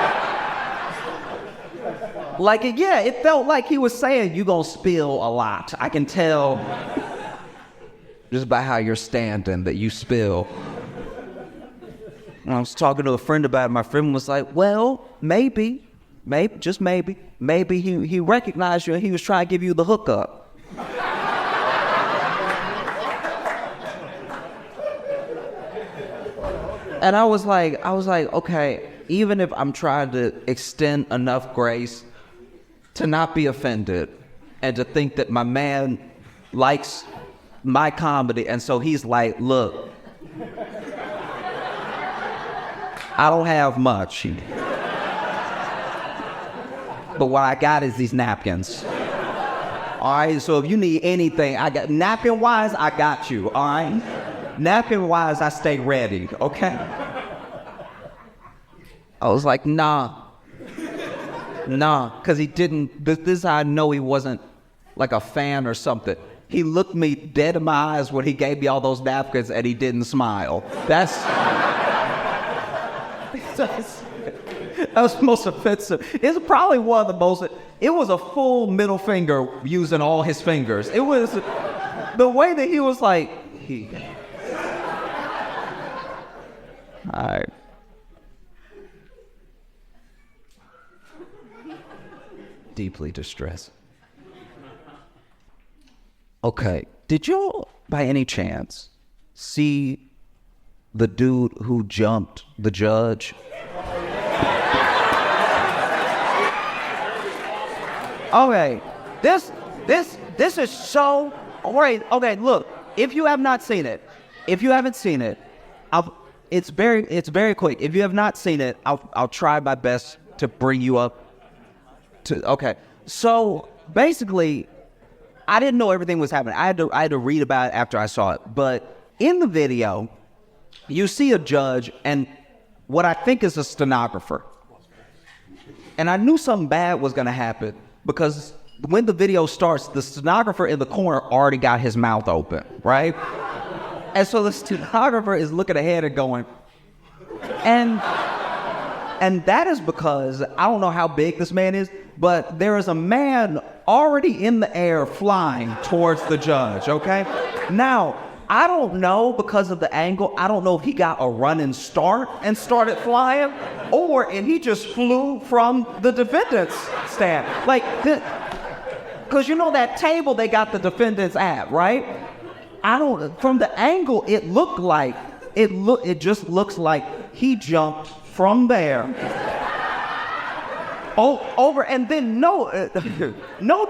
yeah, it felt like he was saying, you gonna spill a lot. I can tell just by how you're standing that you spill. And I was talking to a friend about it. My friend was like, well, maybe, just maybe he recognized you and he was trying to give you the hookup. And I was like, okay, even if I'm trying to extend enough grace to not be offended and to think that my man likes my comedy, and so he's like, look, I don't have much, but what I got is these napkins. All right, so if you need anything, I got napkin-wise, I got you, all right? Napkin-wise, I stay ready, okay? I was like, nah, because he didn't, this is how I know he wasn't like a fan or something. He looked me dead in my eyes when he gave me all those napkins and he didn't smile. That was the most offensive. It's probably one of the most, it was a full middle finger using all his fingers. It was, the way that he was like, all right. Deeply distressed. Okay, did y'all, by any chance, see the dude who jumped the judge? Okay, this is so great. Okay, look, if you have not seen it, it's very quick. If you have not seen it, I'll try my best to bring you up to. Okay, so basically, I didn't know everything was happening. I had to read about it after I saw it. But in the video, you see a judge and what I think is a stenographer. And I knew something bad was going to happen because when the video starts, the stenographer in the corner already got his mouth open, right? And so the stenographer is looking ahead and going, and that is because I don't know how big this man is, but there is a man already in the air flying towards the judge, okay? Now, I don't know because of the angle, I don't know if he got a running start and started flying, or if he just flew from the defendant's stand. Like, because you know that table they got the defendants at, right? From the angle, it just looks like he jumped from there over, and then no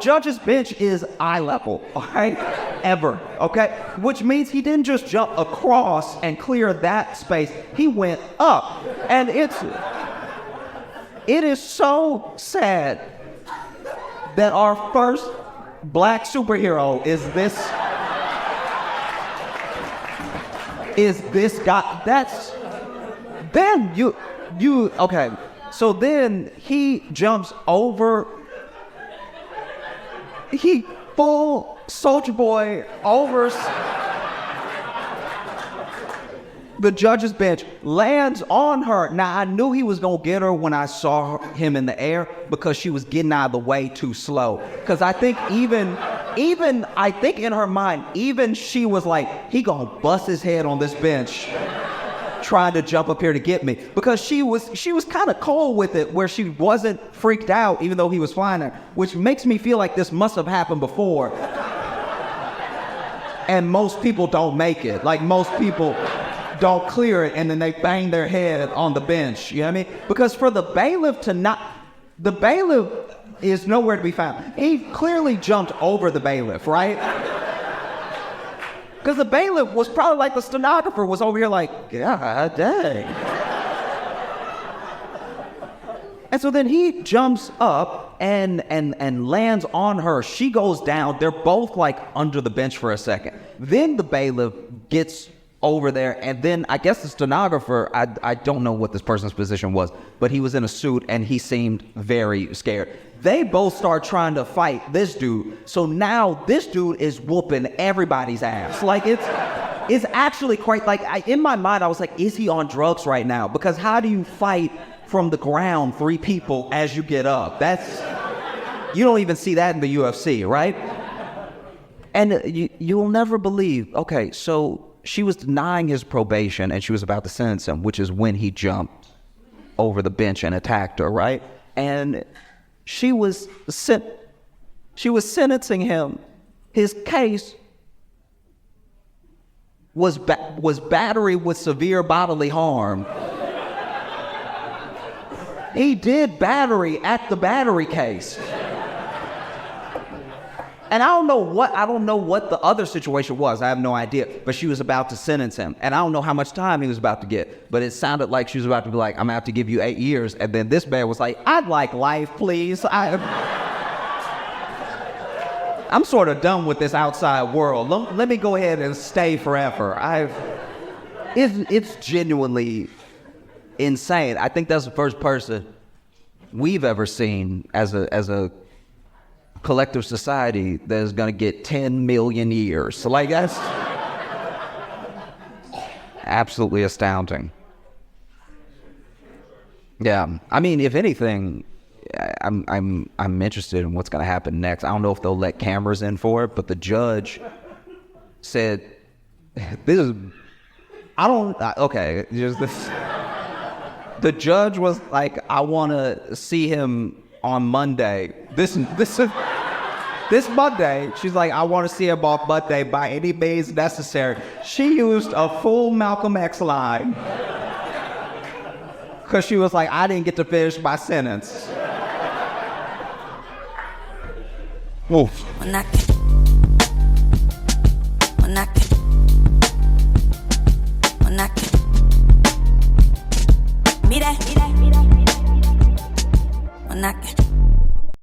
judge's bench is eye level, all right, ever, okay? Which means he didn't just jump across and clear that space, he went up. And it is so sad that our first black superhero is this guy. That's, then okay, so then he jumps over, he full Soulja Boy over the judge's bench, lands on her. Now, I knew he was gonna get her when I saw him in the air because she was getting out of the way too slow. Because I think even I think in her mind, even she was like, he gonna bust his head on this bench trying to jump up here to get me, because she was kind of cold with it, where she wasn't freaked out even though he was flying her, which makes me feel like this must have happened before. And most people don't make it. Like, most people don't clear it, and then they bang their head on the bench. You know what I mean? Because for the bailiff to not... The bailiff is nowhere to be found. He clearly jumped over the bailiff, right? Because the bailiff was probably like the stenographer was over here like, God dang. And so then he jumps up and lands on her. She goes down. They're both like under the bench for a second. Then the bailiff gets over there, and then I guess the stenographer, I don't know what this person's position was, but he was in a suit and he seemed very scared. They both start trying to fight this dude. So now this dude is whooping everybody's ass. Like, it's actually quite like, in my mind I was like, is he on drugs right now? Because how do you fight from the ground 3 people as you get up? You don't even see that in the UFC, right? And you'll never believe, okay, so she was denying his probation and she was about to sentence him, which is when he jumped over the bench and attacked her, right? And she was sentencing him. His case was battery with severe bodily harm. He did battery at the battery case. And I don't know what the other situation was. I have no idea. But she was about to sentence him. And I don't know how much time he was about to get. But it sounded like she was about to be like, I'm going to have to give you 8 years. And then this man was like, I'd like life, please. I'm sort of done with this outside world. Let me go ahead and stay forever. It's genuinely insane. I think that's the first person we've ever seen as a collective society that is going to get 10 million years. So, like, that's absolutely astounding. Yeah, I mean, if anything, I'm interested in what's going to happen next. I don't know if they'll let cameras in for it, but the judge said, the judge was like, I want to see him on Monday. This Monday, she's like, I want to see him on Monday by any means necessary. She used a full Malcolm X line. Because she was like, I didn't get to finish my sentence. Oof. When I